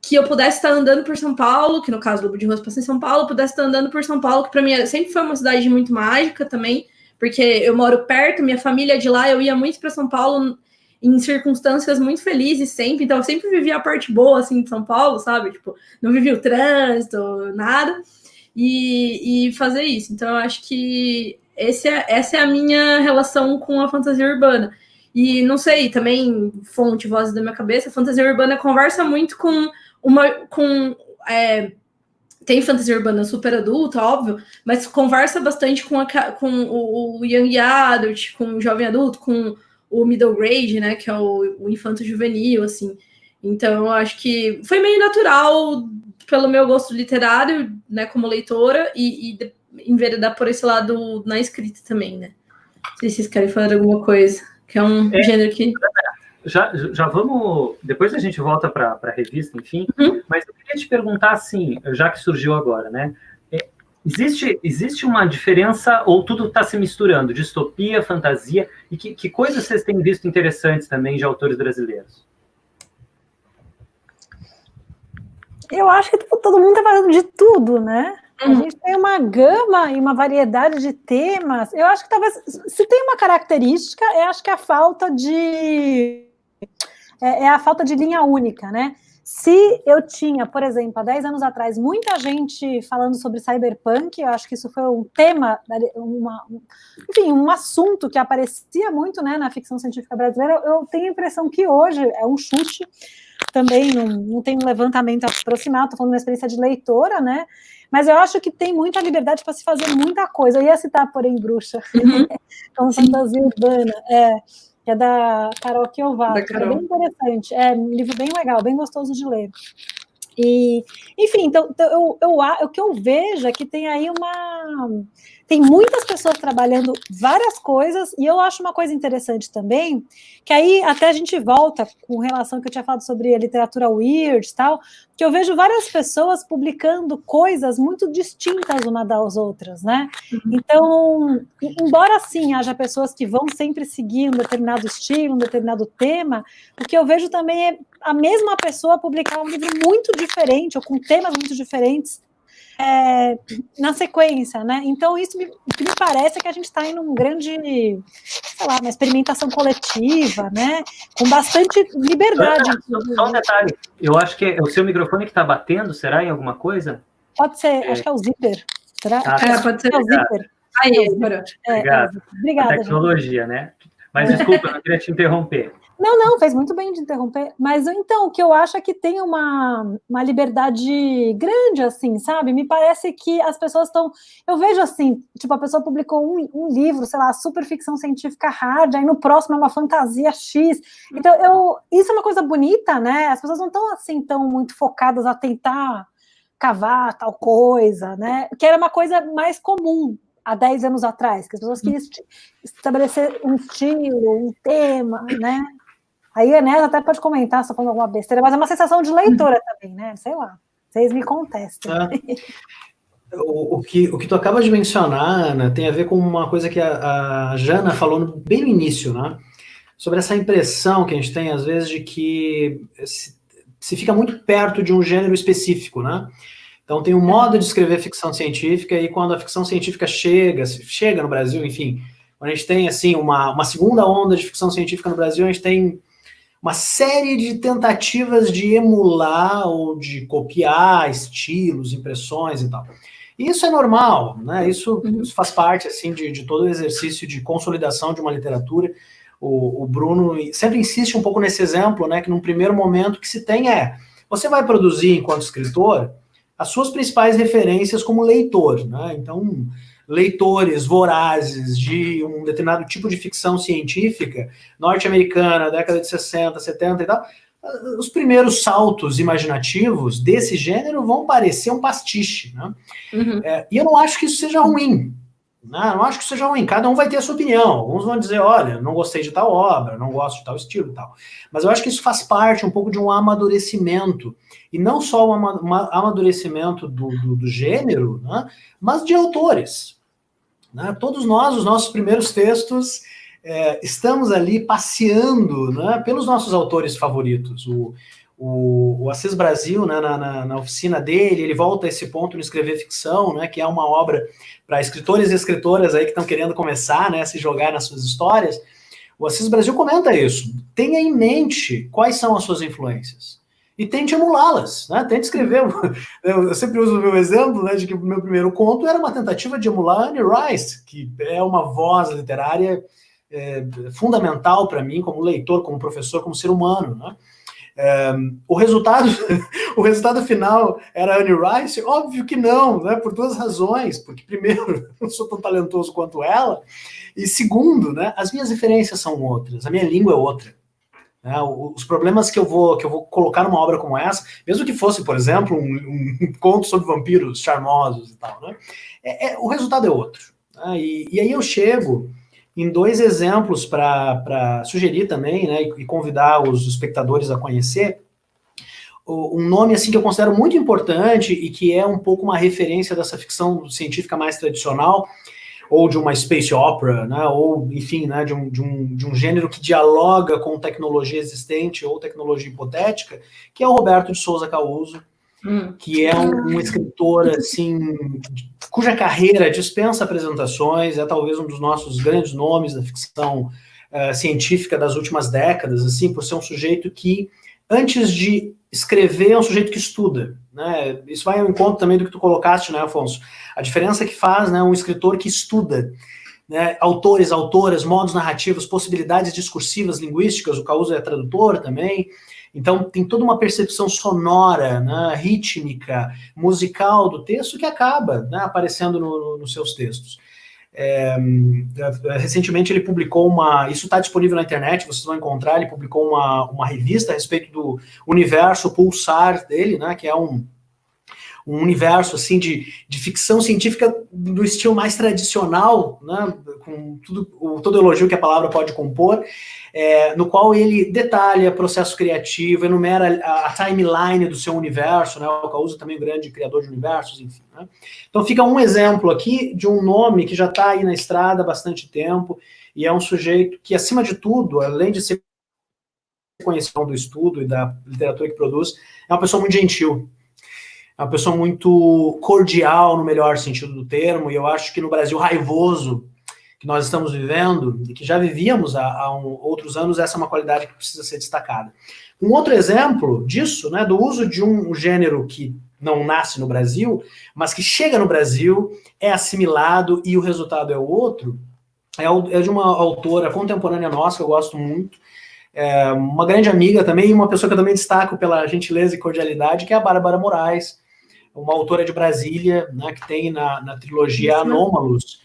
que eu pudesse estar andando por São Paulo, que no caso do Lobo de Rua passa em São Paulo, pudesse estar andando por São Paulo, que para mim sempre foi uma cidade muito mágica também, porque eu moro perto, minha família é de lá, eu ia muito para São Paulo em circunstâncias muito felizes sempre, então eu sempre vivia a parte boa, assim, de São Paulo, sabe? Tipo, não vivia o trânsito, nada, e fazer isso. Então eu acho que essa é a minha relação com a fantasia urbana. E não sei, também, fonte, vozes da minha cabeça, a fantasia urbana conversa muito tem fantasia urbana super adulta, óbvio, mas conversa bastante com o young adult, com o jovem adulto, com o middle grade, né, que é o infanto juvenil, assim. Então, eu acho que foi meio natural pelo meu gosto literário, né, como leitora, e enveredar por esse lado na escrita também, né. Não sei se vocês querem falar alguma coisa, que é um gênero que... Já vamos... Depois a gente volta para a revista, enfim, mas eu queria te perguntar, assim, já que surgiu agora, né? Existe uma diferença, ou tudo está se misturando, distopia, fantasia, e que coisas vocês têm visto interessantes também de autores brasileiros? Eu acho que todo mundo está fazendo de tudo, né? A gente tem uma gama e uma variedade de temas. Eu acho que talvez, se tem uma característica, eu acho que é a falta de linha única, né? Se eu tinha, por exemplo, há 10 anos atrás, muita gente falando sobre cyberpunk, eu acho que isso foi um tema, enfim, um assunto que aparecia muito, né, na ficção científica brasileira. Eu tenho a impressão que hoje é um chute, também não tem um levantamento aproximado, estou falando de uma experiência de leitora, né? Mas eu acho que tem muita liberdade para se fazer muita coisa. Eu ia citar, porém, Bruxa, como fantasia urbana, que é da Carol Kiovato. É bem interessante, é um livro bem legal, bem gostoso de ler. E, enfim, então o que eu vejo é que tem aí tem muitas pessoas trabalhando várias coisas, e eu acho uma coisa interessante também, que aí até a gente volta com relação que eu tinha falado sobre a literatura weird e tal, que eu vejo várias pessoas publicando coisas muito distintas uma das outras, né? Então, embora sim haja pessoas que vão sempre seguir um determinado estilo, um determinado tema, o que eu vejo também é a mesma pessoa publicar um livro muito diferente, ou com temas muito diferentes, na sequência, né? Então, isso me parece que a gente está em um grande, sei lá, uma experimentação coletiva, né? Com bastante liberdade. Só um detalhe, eu acho que é o seu microfone que está batendo, será em alguma coisa? Pode ser, acho que é o zíper. Será? Pode ser. É o zíper. Aí, parou. Obrigado. Obrigada, a tecnologia, gente. Né? Mas desculpa, eu não queria te interromper. Não, fez muito bem de interromper. Mas, então, o que eu acho é que tem uma liberdade grande, assim, sabe? Me parece que as pessoas estão... Eu vejo, assim, tipo, a pessoa publicou um livro, sei lá, super ficção científica hard, aí no próximo é uma fantasia X. Então, isso é uma coisa bonita, né? As pessoas não estão, assim, tão muito focadas a tentar cavar tal coisa, né? Que era uma coisa mais comum há 10 anos atrás, que as pessoas queriam estabelecer um estilo, um tema, né? Aí a Enéas até pode comentar se eu falando alguma besteira, mas é uma sensação de leitora também, né? Sei lá, vocês me contestem. O que tu acaba de mencionar, Ana, tem a ver com uma coisa que a Jana falou bem no início, né? Sobre essa impressão que a gente tem, às vezes, de que se fica muito perto de um gênero específico, né? Então tem um modo de escrever ficção científica, e quando a ficção científica chega no Brasil, enfim, quando a gente tem, assim, uma segunda onda de ficção científica no Brasil, a gente tem uma série de tentativas de emular ou de copiar estilos, impressões e tal. E isso é normal, né? Isso faz parte, assim, de todo o exercício de consolidação de uma literatura. O Bruno sempre insiste um pouco nesse exemplo, né? Que num primeiro momento que se tem você vai produzir, enquanto escritor, as suas principais referências como leitor, né? Então, leitores vorazes de um determinado tipo de ficção científica norte-americana, década de 60, 70 e tal, os primeiros saltos imaginativos desse gênero vão parecer um pastiche, né? E eu não acho que isso seja ruim, né? Não acho que isso seja ruim, cada um vai ter a sua opinião. Alguns vão dizer, olha, não gostei de tal obra, não gosto de tal estilo e tal. Mas eu acho que isso faz parte um pouco de um amadurecimento, e não só um amadurecimento do gênero, né? Mas de autores. Né? Todos nós, os nossos primeiros textos, estamos ali passeando, né, pelos nossos autores favoritos. O Assis Brasil, né, na oficina dele, ele volta a esse ponto no Escrever Ficção, né, que é uma obra para escritores e escritoras aí que estão querendo começar, né, a se jogar nas suas histórias. O Assis Brasil comenta isso. Tenha em mente quais são as suas influências e tente emulá-las, né? Tente escrever. Eu sempre uso o meu exemplo, né, de que o meu primeiro conto era uma tentativa de emular Anne Rice, que é uma voz literária fundamental para mim, como leitor, como professor, como ser humano, né? O resultado final era Anne Rice? Óbvio que não, né? Por duas razões. Porque, primeiro, eu não sou tão talentoso quanto ela, e segundo, né, as minhas referências são outras, a minha língua é outra. Os problemas que eu vou colocar numa obra como essa, mesmo que fosse, por exemplo, um conto sobre vampiros charmosos e tal, né? O resultado é outro. Né? E aí eu chego em dois exemplos para sugerir também, né, e convidar os espectadores a conhecer um nome assim que eu considero muito importante e que é um pouco uma referência dessa ficção científica mais tradicional, ou de uma space opera, né, ou, enfim, né, de um gênero que dialoga com tecnologia existente ou tecnologia hipotética, que é o Roberto de Souza Causo, que é um escritor, assim, cuja carreira dispensa apresentações, é talvez um dos nossos grandes nomes da ficção científica das últimas décadas, assim, por ser um sujeito que, antes de escrever, é um sujeito que estuda, né? Isso vai ao encontro também do que tu colocaste, né, Afonso? A diferença que faz, né, um escritor que estuda, né, autores, autoras, modos narrativos, possibilidades discursivas, linguísticas, o Causo é tradutor também, então tem toda uma percepção sonora, né, rítmica, musical do texto que acaba, né, aparecendo nos seus textos. Recentemente ele publicou isso está disponível na internet, vocês vão encontrar, ele publicou uma revista a respeito do universo pulsar dele, né, que é um universo assim de ficção científica do estilo mais tradicional, né, com todo o elogio que a palavra pode compor, no qual ele detalha processo criativo, enumera a timeline do seu universo, né, o Causo também é um grande criador de universos, enfim. Né. Então fica um exemplo aqui de um nome que já está aí na estrada há bastante tempo, e é um sujeito que, acima de tudo, além de ser conhecido do estudo e da literatura que produz, é uma pessoa muito gentil. é uma pessoa muito cordial, no melhor sentido do termo, e eu acho que no Brasil raivoso que nós estamos vivendo, e que já vivíamos há outros anos, essa é uma qualidade que precisa ser destacada. Um outro exemplo disso, né, do uso de um gênero que não nasce no Brasil, mas que chega no Brasil, é assimilado e o resultado é o outro, é de uma autora contemporânea nossa, que eu gosto muito, uma grande amiga também, e uma pessoa que eu também destaco pela gentileza e cordialidade, que é a Bárbara Moraes, uma autora de Brasília, né, que tem na trilogia Anômalos.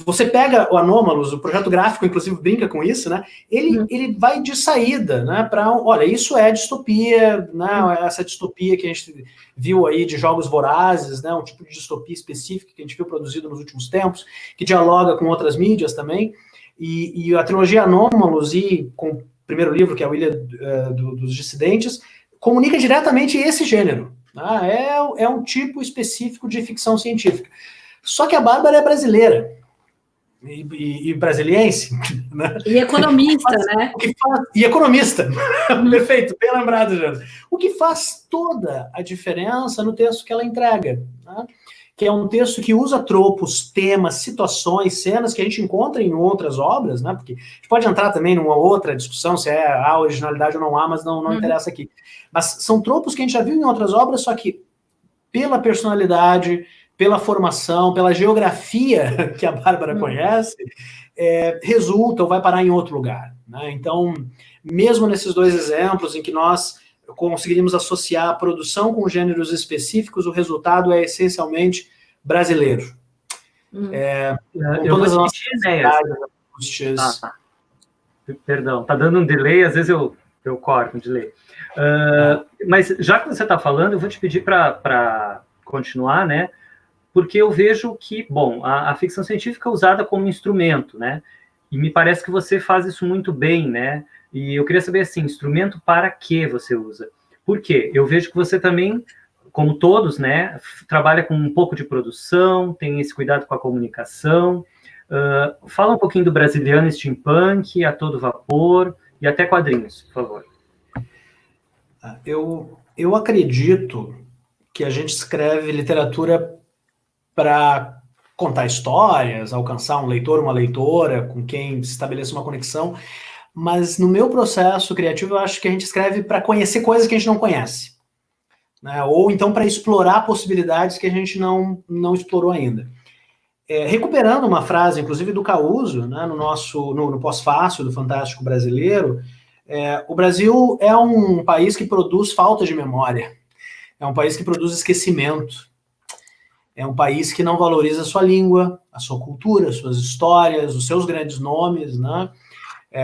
Você pega o Anômalos, o projeto gráfico, inclusive, brinca com isso, né? Ele vai de saída, né? Para, olha, isso é distopia, né? Essa distopia que a gente viu aí de Jogos Vorazes, né? Um tipo de distopia específica que a gente viu produzido nos últimos tempos, que dialoga com outras mídias também. E a trilogia Anômalos, e com o primeiro livro, que é a Ilha dos Dissidentes, comunica diretamente esse gênero. Né? É um tipo específico de ficção científica. Só que a Bárbara é brasileira e brasiliense. Né? E economista, né? E economista. Perfeito, bem lembrado, Jana. O que faz toda a diferença no texto que ela entrega. Né? Que é um texto que usa tropos, temas, situações, cenas que a gente encontra em outras obras, né? Porque a gente pode entrar também numa outra discussão se há originalidade ou não há, mas não interessa aqui. Mas são tropos que a gente já viu em outras obras, só que pela personalidade, pela formação, pela geografia que a Bárbara conhece, resulta ou vai parar em outro lugar. Né? Então, mesmo nesses dois exemplos em que nós conseguiríamos associar a produção com gêneros específicos, o resultado é essencialmente brasileiro. Com todas as nossas angústias. Perdão, tá dando um delay, às vezes eu corto um delay. Mas já que você está falando, eu vou te pedir para continuar, né? Porque eu vejo que, bom, a ficção científica é usada como instrumento, né? E me parece que você faz isso muito bem, né? E eu queria saber, assim, instrumento para que você usa? Por quê? Eu vejo que você também, como todos, né, trabalha com um pouco de produção, tem esse cuidado com a comunicação. Fala um pouquinho do Brasiliano Steampunk, A Todo Vapor e até quadrinhos, por favor. Eu acredito que a gente escreve literatura para contar histórias, alcançar um leitor, uma leitora, com quem se estabeleça uma conexão, mas no meu processo criativo eu acho que a gente escreve para conhecer coisas que a gente não conhece, né? Ou então para explorar possibilidades que a gente não explorou ainda. Recuperando uma frase, inclusive do Causo, né, no pós-fácil do Fantástico Brasileiro, o Brasil é um país que produz falta de memória, é um país que produz esquecimento, é um país que não valoriza a sua língua, a sua cultura, as suas histórias, os seus grandes nomes, né?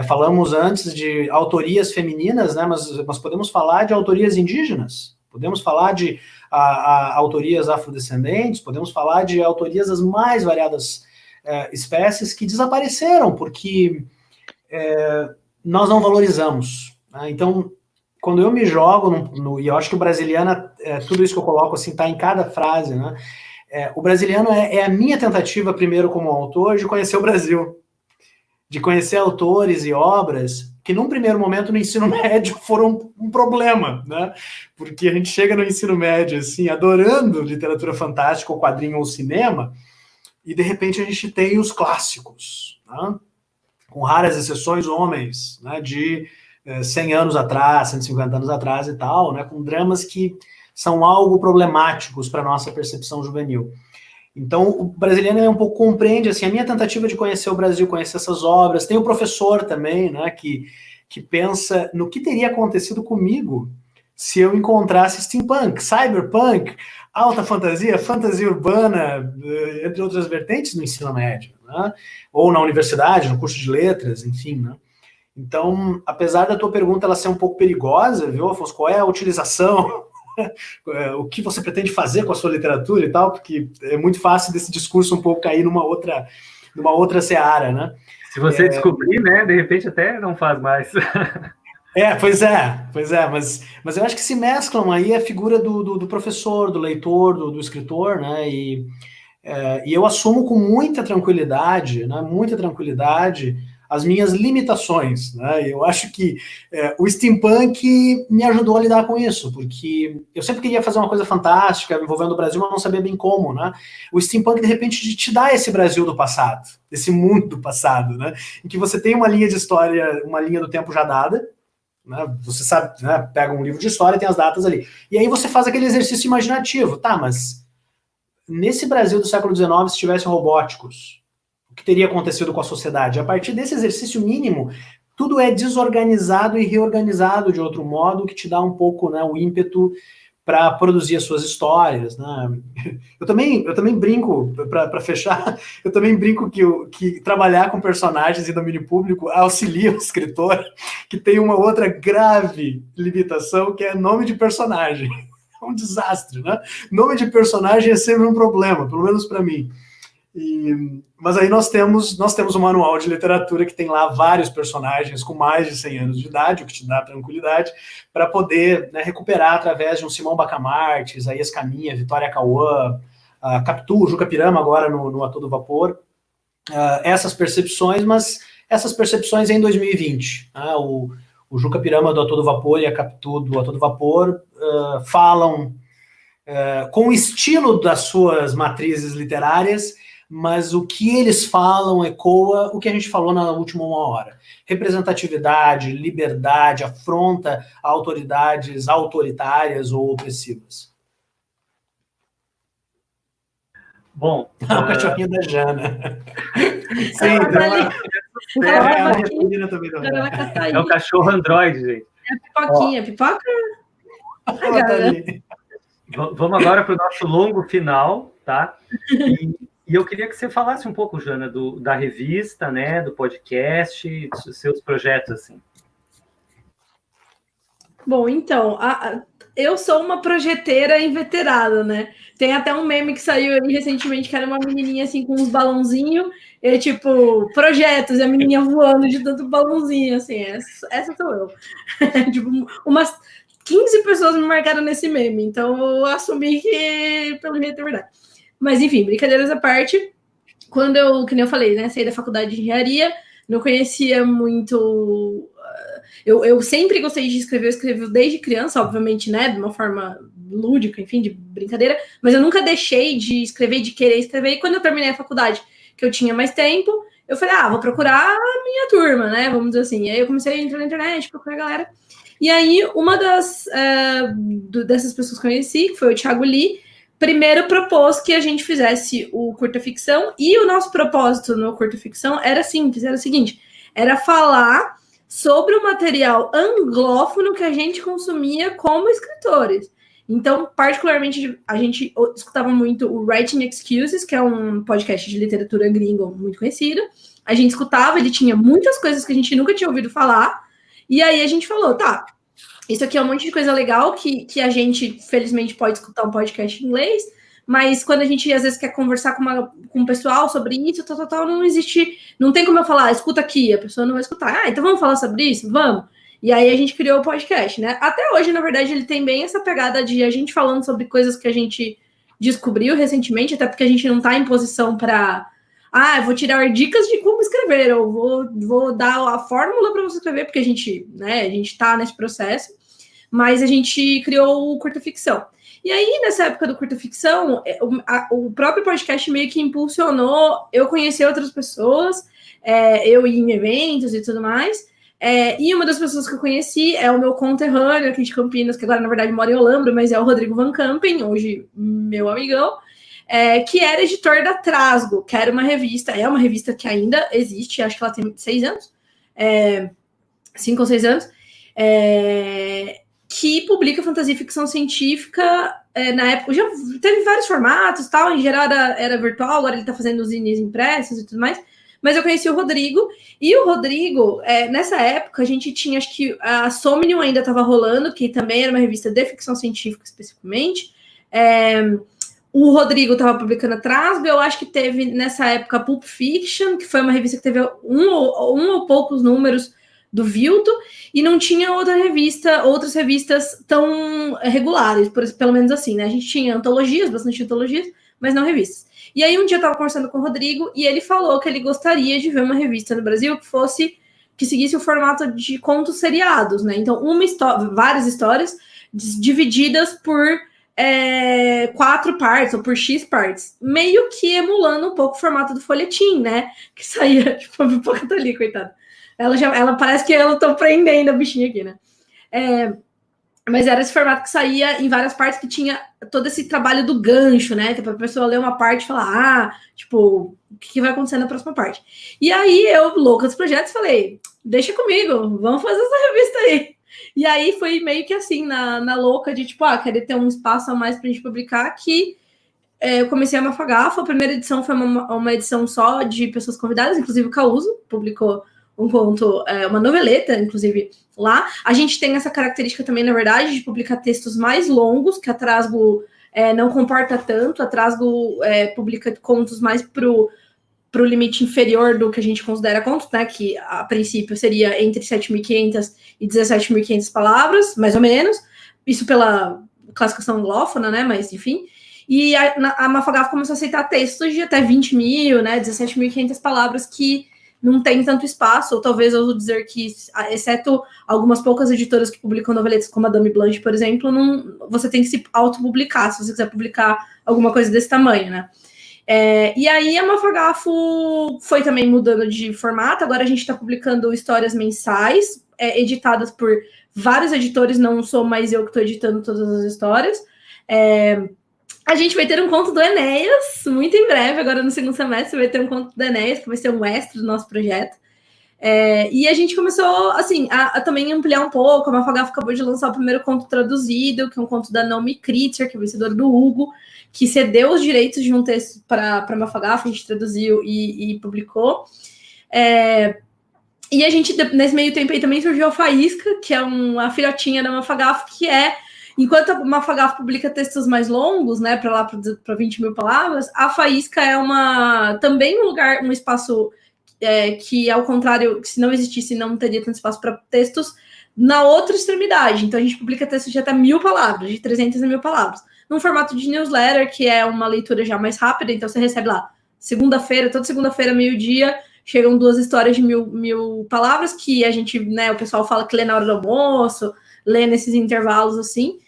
Falamos antes de autorias femininas, né? Mas podemos falar de autorias indígenas, podemos falar de autorias afrodescendentes, podemos falar de autorias das mais variadas espécies que desapareceram porque nós não valorizamos. Né? Então, quando eu me jogo, e eu acho que o Brasiliano, tudo isso que eu coloco assim, está em cada frase, né? O Brasiliano é a minha tentativa, primeiro como autor, de conhecer o Brasil, de conhecer autores e obras que, num primeiro momento, no ensino médio, foram um problema, né? Porque a gente chega no ensino médio, assim, adorando literatura fantástica, ou quadrinho, ou cinema, e, de repente, a gente tem os clássicos, né? Com raras exceções, homens, né? De 100 anos atrás, 150 anos atrás e tal, né? Com dramas que são algo problemáticos para a nossa percepção juvenil. Então, o Brasiliano um pouco compreende, assim, a minha tentativa de conhecer o Brasil, conhecer essas obras. Tem o professor também, né, que pensa no que teria acontecido comigo se eu encontrasse steampunk, cyberpunk, alta fantasia, fantasia urbana, entre outras vertentes no ensino médio, né, ou na universidade, no curso de letras, enfim, né. Então, apesar da tua pergunta ela ser um pouco perigosa, viu, Afonso, qual é a utilização, o que você pretende fazer com a sua literatura e tal, porque é muito fácil desse discurso um pouco cair numa outra seara, né? Se você descobrir, né, de repente até não faz mais. Pois é, mas eu acho que se mesclam aí a figura do professor, do leitor, do escritor, né, e eu assumo com muita tranquilidade, né, as minhas limitações, né? Eu acho que o steampunk me ajudou a lidar com isso, porque eu sempre queria fazer uma coisa fantástica envolvendo o Brasil, mas não sabia bem como, né? O steampunk, de repente, te dá esse Brasil do passado, esse mundo do passado, né? Em que você tem uma linha de história, uma linha do tempo já dada, né? Você sabe, né? Pega um livro de história e tem as datas ali. E aí você faz aquele exercício imaginativo, tá, mas nesse Brasil do século XIX, se tivesse robóticos, que teria acontecido com a sociedade? A partir desse exercício mínimo, tudo é desorganizado e reorganizado de outro modo, que te dá um pouco, né, o ímpeto para produzir as suas histórias, né? Eu também brinco, para fechar, eu também brinco que trabalhar com personagens em domínio público auxilia o escritor, que tem uma outra grave limitação, que é nome de personagem. É um desastre, né? Nome de personagem é sempre um problema, pelo menos para mim. Mas aí nós temos um manual de literatura que tem lá vários personagens com mais de 100 anos de idade, o que te dá tranquilidade, para poder, né, recuperar através de um Simão Bacamarte, Isaías Caminha, Vitória Cauã, Capitu, Juca Pirama agora no A Todo Vapor, essas percepções, mas essas percepções em 2020. O Juca Pirama do A Todo Vapor e a Capitu do A Todo Vapor falam com o estilo das suas matrizes literárias, mas o que eles falam ecoa o que a gente falou na última 1 hora. Representatividade, liberdade, afronta a autoridades autoritárias ou opressivas. Bom... O cachorrinho da Jana. Sim, é o cachorro Android, gente. É a pipoquinha, pipoca... Vamos agora para o nosso longo final, tá? E eu queria que você falasse um pouco, Jana, da revista, né, do podcast, dos seus projetos, assim. Bom, então, eu sou uma projeteira inveterada, né? Tem até um meme que saiu ali recentemente, que era uma menininha, assim, com uns balãozinhos, e tipo, projetos, e a menininha voando de tanto balãozinho, assim, essa sou eu. Tipo, umas 15 pessoas me marcaram nesse meme, então eu assumi que, pelo jeito, é verdade. Mas, enfim, brincadeiras à parte, quando eu, que nem eu falei, né, saí da faculdade de engenharia, não conhecia muito... Eu sempre gostei de escrever, eu escrevo desde criança, obviamente, né, de uma forma lúdica, enfim, de brincadeira, mas eu nunca deixei de escrever, de querer escrever, e quando eu terminei a faculdade, que eu tinha mais tempo, eu falei, vou procurar a minha turma, né, vamos dizer assim. E aí eu comecei a entrar na internet, procurar a galera. E aí, uma dessas pessoas que eu conheci, que foi o Thiago Lee, primeiro propôs que a gente fizesse o Curta Ficção, e o nosso propósito no Curta Ficção era simples, era o seguinte, era falar sobre o material anglófono que a gente consumia como escritores. Então, particularmente, a gente escutava muito o Writing Excuses, que é um podcast de literatura gringo muito conhecido. A gente escutava, ele tinha muitas coisas que a gente nunca tinha ouvido falar, e aí a gente falou, tá, isso aqui é um monte de coisa legal que a gente, felizmente, pode escutar um podcast em inglês, mas quando a gente, às vezes, quer conversar com o pessoal sobre isso, não existe, não tem como eu falar, escuta aqui, a pessoa não vai escutar. Então vamos falar sobre isso? Vamos. E aí a gente criou o podcast, né? Até hoje, na verdade, ele tem bem essa pegada de a gente falando sobre coisas que a gente descobriu recentemente, até porque a gente não está em posição para... eu vou tirar dicas de como escrever, eu vou dar a fórmula para você escrever, porque a gente está nesse processo, mas a gente criou o Curta Ficção. E aí, nessa época do Curta Ficção, o próprio podcast meio que impulsionou eu conhecer outras pessoas, eu ir em eventos e tudo mais, e uma das pessoas que eu conheci é o meu conterrâneo aqui de Campinas, que agora, na verdade, mora em Olambra, mas é o Rodrigo Van Campen, hoje meu amigão, que era editor da Trasgo, que era uma revista, é uma revista que ainda existe, acho que ela tem 6 anos, 5 ou 6 anos, que publica fantasia e ficção científica. Na época já teve vários formatos, tal, em geral era virtual, agora ele está fazendo os zines impressos e tudo mais, mas eu conheci o Rodrigo, e o Rodrigo, nessa época, a gente tinha, acho que a Somnium ainda estava rolando, que também era uma revista de ficção científica especificamente, o Rodrigo estava publicando a Trasgo, eu acho que teve nessa época Pulp Fiction, que foi uma revista que teve um ou poucos números do Vilto, e não tinha outras revistas tão regulares, pelo menos assim, né? A gente tinha antologias, bastante antologias, mas não revistas. E aí um dia eu estava conversando com o Rodrigo e ele falou que ele gostaria de ver uma revista no Brasil que seguisse o formato de contos seriados, né? Então, várias histórias divididas por 4 partes ou por X partes, meio que emulando um pouco o formato do folhetim, né? Que saía, tipo, a pipoca tá ali, coitada. Ela parece que eu tô prendendo a bichinha aqui, né? Mas era esse formato que saía em várias partes, que tinha todo esse trabalho do gancho, né? Então, a pessoa ler uma parte e falar, tipo, o que vai acontecer na próxima parte. E aí, eu, louca dos projetos, falei, deixa comigo, vamos fazer essa revista aí. E aí, foi meio que assim, na louca de, tipo, querer ter um espaço a mais pra gente publicar, que eu comecei a Mafagafo. A primeira edição foi uma edição só de pessoas convidadas, inclusive o Causo publicou um conto, uma noveleta, inclusive, lá. A gente tem essa característica também, na verdade, de publicar textos mais longos, que a Trasgo não comporta tanto. A Trasgo publica contos mais pro limite inferior do que a gente considera conto, né? Que, a princípio, seria entre 7.500 e 17.500 palavras, mais ou menos. Isso pela classificação anglófona, né? Mas, enfim. E a Mafagafo começou a aceitar textos de até 20.000, né? 17.500 palavras, que não tem tanto espaço, ou talvez eu vou dizer que, exceto algumas poucas editoras que publicam noveletas, como a Dame Blanche, por exemplo, você tem que se autopublicar, se você quiser publicar alguma coisa desse tamanho, né? E aí a Mafagafo foi também mudando de formato. Agora a gente está publicando histórias mensais, editadas por vários editores, não sou mais eu que estou editando todas as histórias. A gente vai ter um conto do Enéas, muito em breve, agora no segundo semestre vai ter um conto do Enéas, que vai ser um extra do nosso projeto. E a gente começou, assim, a também ampliar um pouco. A Mafagafo acabou de lançar o primeiro conto traduzido, que é um conto da Naomi Kritzer, que é vencedora do Hugo, que cedeu os direitos de um texto para a Mafagafo, a gente traduziu e publicou. E a gente, nesse meio tempo aí, também surgiu a Faísca, que é uma filhotinha da Mafagafo, que enquanto a Mafagafo publica textos mais longos, né, para 20.000 palavras, a Faísca é também um espaço que, ao contrário, se não existisse, não teria tanto espaço para textos na outra extremidade. Então, a gente publica textos de até 1.000 palavras, de 300 a 1.000 palavras, num formato de newsletter, que é uma leitura já mais rápida. Então, você recebe lá, toda segunda-feira, meio-dia, chegam 2 histórias de 1.000 palavras, que a gente, né, o pessoal fala que lê na hora do almoço, lê nesses intervalos, assim.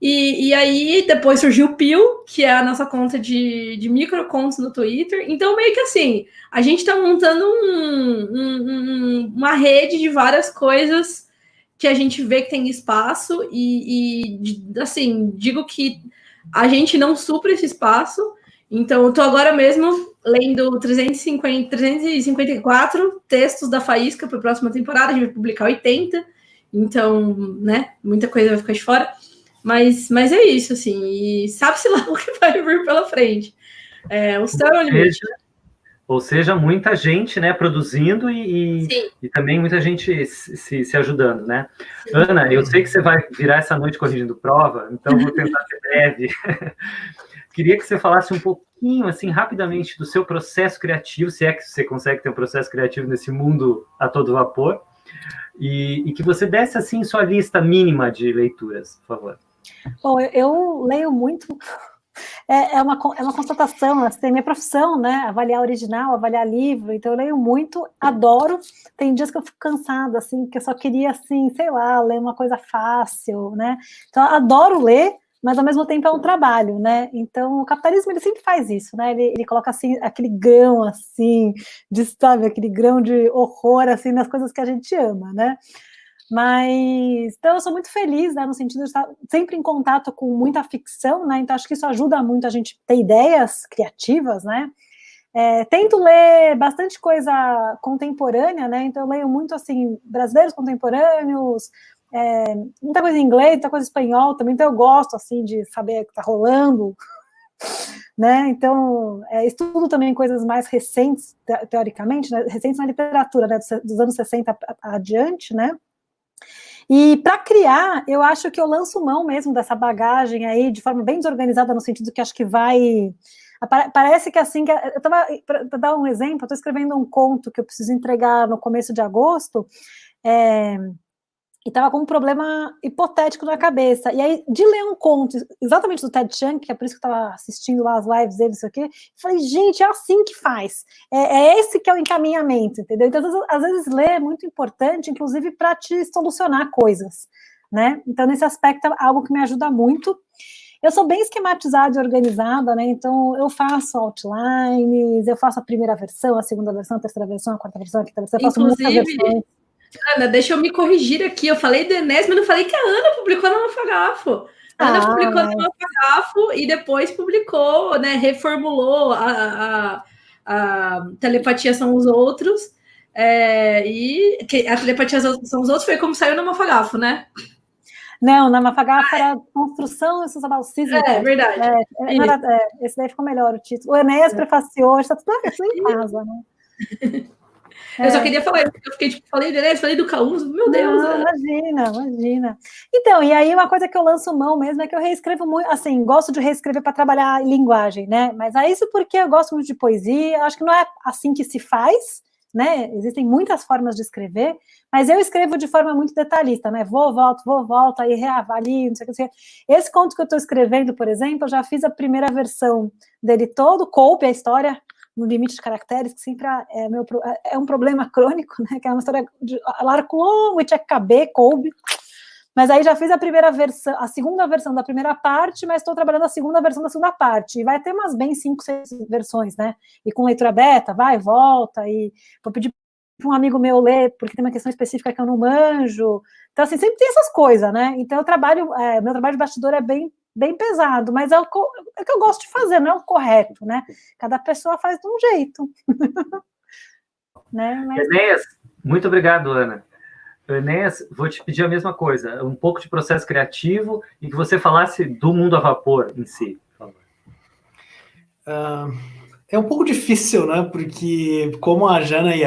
E aí, depois surgiu o Pio, que é a nossa conta de microcontos no Twitter. Então, meio que assim, a gente está montando uma rede de várias coisas que a gente vê que tem espaço. Assim, digo que a gente não supra esse espaço. Então, eu estou agora mesmo lendo 354 textos da Faísca para a próxima temporada. A gente vai publicar 80. Então, né, muita coisa vai ficar de fora. Mas é isso, assim, e sabe-se lá o que vai vir pela frente. O céu é o limite. Ou seja, muita gente, né, produzindo e também muita gente se ajudando, né? Sim. Ana, eu sei que você vai virar essa noite corrigindo prova, então vou tentar ser breve. Queria que você falasse um pouquinho, assim, rapidamente, do seu processo criativo, se é que você consegue ter um processo criativo nesse mundo a todo vapor, e que você desse, assim, sua lista mínima de leituras, por favor. Bom, eu leio muito, é uma constatação, assim, minha profissão, né, avaliar original, avaliar livro, então eu leio muito, adoro, tem dias que eu fico cansada, assim, que eu só queria, assim, sei lá, ler uma coisa fácil, né, então eu adoro ler, mas ao mesmo tempo é um trabalho, né, então o capitalismo, ele sempre faz isso, né, ele coloca, assim, aquele grão, assim, sabe, aquele grão de horror, assim, nas coisas que a gente ama, né. Mas, então eu sou muito feliz, né, no sentido de estar sempre em contato com muita ficção, né, então acho que isso ajuda muito a gente ter ideias criativas, né, tento ler bastante coisa contemporânea, né, então eu leio muito, assim, brasileiros contemporâneos, muita coisa em inglês, muita coisa em espanhol também, então eu gosto, assim, de saber o que está rolando, né, então estudo também coisas mais recentes, teoricamente, né, recentes na literatura, né, dos anos 60 adiante, né. E para criar, eu acho que eu lanço mão mesmo dessa bagagem aí, de forma bem desorganizada, no sentido que acho que vai... Parece que assim, eu estava, para dar um exemplo, eu estou escrevendo um conto que eu preciso entregar no começo de agosto, e estava com um problema hipotético na cabeça. E aí, de ler um conto, exatamente do Ted Chiang, que é por isso que eu estava assistindo lá as lives dele, isso aqui, falei, gente, é assim que faz. É esse que é o encaminhamento, entendeu? Então, às vezes ler é muito importante, inclusive para te solucionar coisas, né? Então, nesse aspecto, é algo que me ajuda muito. Eu sou bem esquematizada e organizada, né? Então, eu faço outlines, eu faço a primeira versão, a segunda versão, a terceira versão, a quarta versão, a quinta versão, eu faço muitas versões. Ana, deixa eu me corrigir aqui. Eu falei do Enéas, mas não falei que a Ana publicou na Mafagafo. A Ana publicou na Mafagafo e depois publicou, né? Reformulou a Telepatia São os Outros. E a Telepatia São os Outros foi como saiu na Mafagafo, né? Não, na Mafagafo era Construção e Sociobalcismo. É verdade. Esse daí ficou melhor o título. O Enéas prefaciou, está tudo em casa, né? Eu só queria falar, eu fiquei tipo, falei do Enéas, falei do Causo, meu Deus. Não, imagina. Então, e aí uma coisa que eu lanço mão mesmo é que eu reescrevo muito, assim, gosto de reescrever para trabalhar em linguagem, né? Mas é isso porque eu gosto muito de poesia, acho que não é assim que se faz, né? Existem muitas formas de escrever, mas eu escrevo de forma muito detalhista, né? Vou, volto, aí reavalio, não sei o que. Esse conto que eu estou escrevendo, por exemplo, eu já fiz a primeira versão dele todo, coube a história no limite de caracteres, que sempre é um problema crônico, né? Que é uma história de largo longo e tinha que caber, coube. Mas aí já fiz a segunda versão da primeira parte, mas estou trabalhando a segunda versão da segunda parte. E vai ter umas bem 5, 6 versões, né? E com leitura beta, vai, volta, e vou pedir para um amigo meu ler, porque tem uma questão específica que eu não manjo. Então, assim, sempre tem essas coisas, né? Então, meu trabalho de bastidor é bem pesado, mas é o que eu gosto de fazer, não é o correto, né? Cada pessoa faz de um jeito. Né? Mas... Enéas, muito obrigado, Ana. Enéas, vou te pedir a mesma coisa, um pouco de processo criativo e que você falasse do mundo a vapor em si. Por favor. É um pouco difícil, né? Porque como a Jana e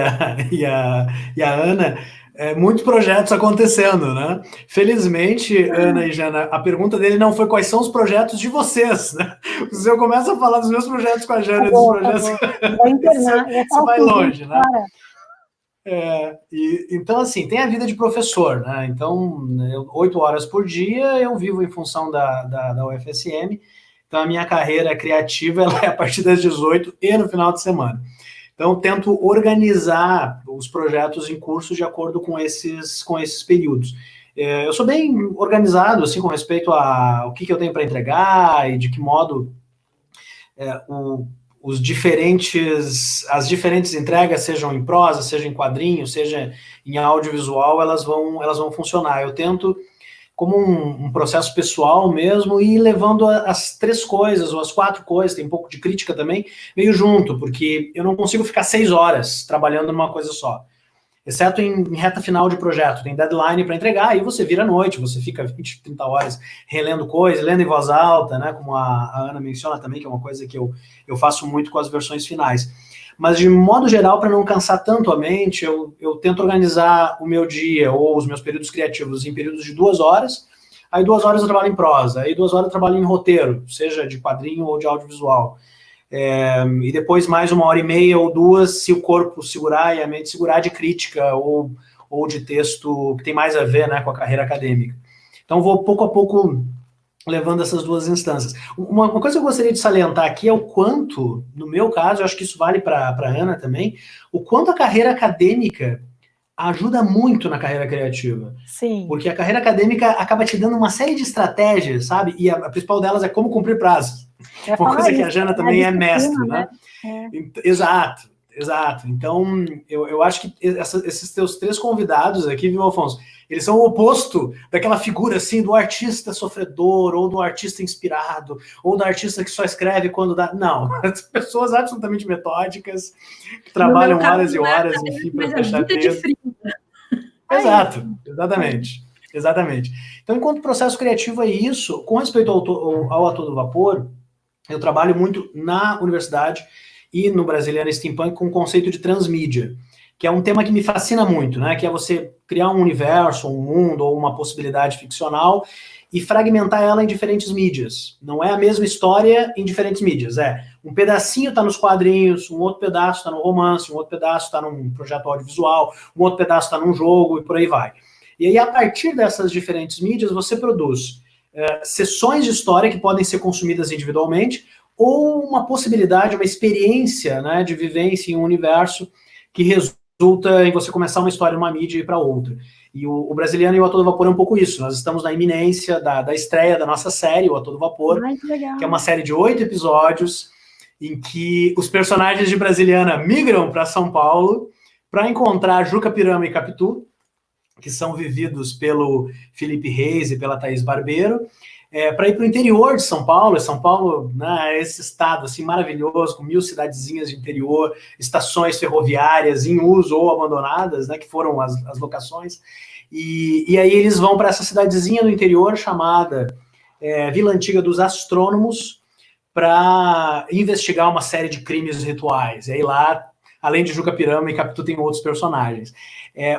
a Ana, muitos projetos acontecendo, né? Felizmente, Ana e Jana, a pergunta dele não foi quais são os projetos de vocês, né? Se eu começo a falar dos meus projetos com a Jana, dos projetos... Vai internar, você vai longe, né? Então, assim, tem a vida de professor, né? Então, 8 horas por dia eu vivo em função da UFSM. Então, a minha carreira criativa ela é a partir das 18 e no final de semana. Então, tento organizar os projetos em curso de acordo com esses períodos. Eu sou bem organizado, assim, com respeito a o que eu tenho para entregar e de que modo as diferentes entregas, sejam em prosa, seja em quadrinho, seja em audiovisual, elas vão funcionar. Eu tento, como um processo pessoal mesmo, ir levando as 3 coisas, ou as 4 coisas, tem um pouco de crítica também, meio junto, porque eu não consigo ficar 6 horas trabalhando numa coisa só. Exceto em reta final de projeto, tem deadline para entregar, aí você vira à noite, você fica 20, 30 horas relendo coisas, lendo em voz alta, né, como a Ana menciona também, que é uma coisa que eu faço muito com as versões finais. Mas, de modo geral, para não cansar tanto a mente, eu tento organizar o meu dia ou os meus períodos criativos em períodos de 2 horas, aí 2 horas eu trabalho em prosa, aí 2 horas eu trabalho em roteiro, seja de quadrinho ou de audiovisual. E depois mais 1h30 ou 2, se o corpo segurar e a mente segurar, de crítica ou de texto que tem mais a ver, né, com a carreira acadêmica. Então, vou pouco a pouco levando essas 2 instâncias. Uma coisa que eu gostaria de salientar aqui é o quanto, no meu caso, eu acho que isso vale para a Ana também, o quanto a carreira acadêmica ajuda muito na carreira criativa. Sim. Porque a carreira acadêmica acaba te dando uma série de estratégias, sabe? E a principal delas é como cumprir prazos. Uma coisa que a Jana também é mestre, né? Exato. Então, eu acho que esses teus 3 convidados aqui, viu, Afonso? Eles são o oposto daquela figura, assim, do artista sofredor, ou do artista inspirado, ou do artista que só escreve quando dá... Não, pessoas absolutamente metódicas, que trabalham horas e horas, enfim, para fechar texto. Exato, exatamente. Então, enquanto processo criativo é isso, com respeito ao Ator do Vapor, eu trabalho muito na universidade e no Brasiliana Steampunk com o conceito de transmídia, que é um tema que me fascina muito, né? Que é você criar um universo, um mundo ou uma possibilidade ficcional e fragmentar ela em diferentes mídias. Não é a mesma história em diferentes mídias. Um pedacinho está nos quadrinhos, um outro pedaço está no romance, um outro pedaço está num projeto audiovisual, um outro pedaço está num jogo e por aí vai. E aí, a partir dessas diferentes mídias, você produz sessões de história que podem ser consumidas individualmente, ou uma possibilidade, uma experiência, né, de vivência em um universo que resulta em você começar uma história numa mídia e ir para outra. E o Brasiliano e o A Todo Vapor é um pouco isso. Nós estamos na iminência da estreia da nossa série, o A Todo Vapor, que é uma série de 8 episódios, em que os personagens de Brasiliana migram para São Paulo para encontrar Juca Pirama e Capitu, que são vividos pelo Felipe Reis e pela Thaís Barbeiro, para ir para o interior de São Paulo. E São Paulo, né, é esse estado assim, maravilhoso, com 1000 cidadezinhas de interior, estações ferroviárias em uso ou abandonadas, né, que foram as locações. E aí eles vão para essa cidadezinha do interior chamada Vila Antiga dos Astrônomos, para investigar uma série de crimes rituais. E aí lá, além de Juca Pirama e Capitu, tem outros personagens.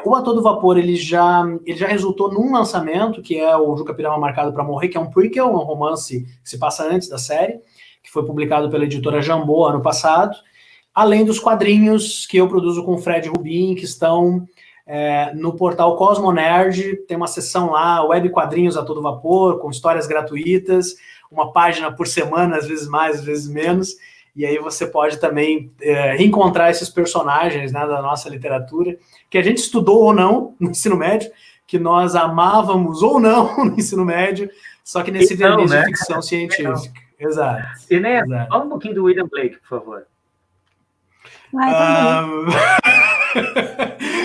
O A Todo Vapor, ele já resultou num lançamento, que é o Juca Pirama Marcado para Morrer, que é um prequel, um romance que se passa antes da série, que foi publicado pela editora Jambô ano passado, além dos quadrinhos que eu produzo com o Fred Rubin, que estão no portal Cosmo Nerd. Tem uma seção lá, web quadrinhos A Todo Vapor, com histórias gratuitas, uma página por semana, às vezes mais, às vezes menos, e aí você pode também reencontrar esses personagens, né, da nossa literatura, que a gente estudou ou não no ensino médio, que nós amávamos ou não no ensino médio, só que nesse verniz de ficção científica. Exato. Enéas, fala um pouquinho do William Blake, por favor.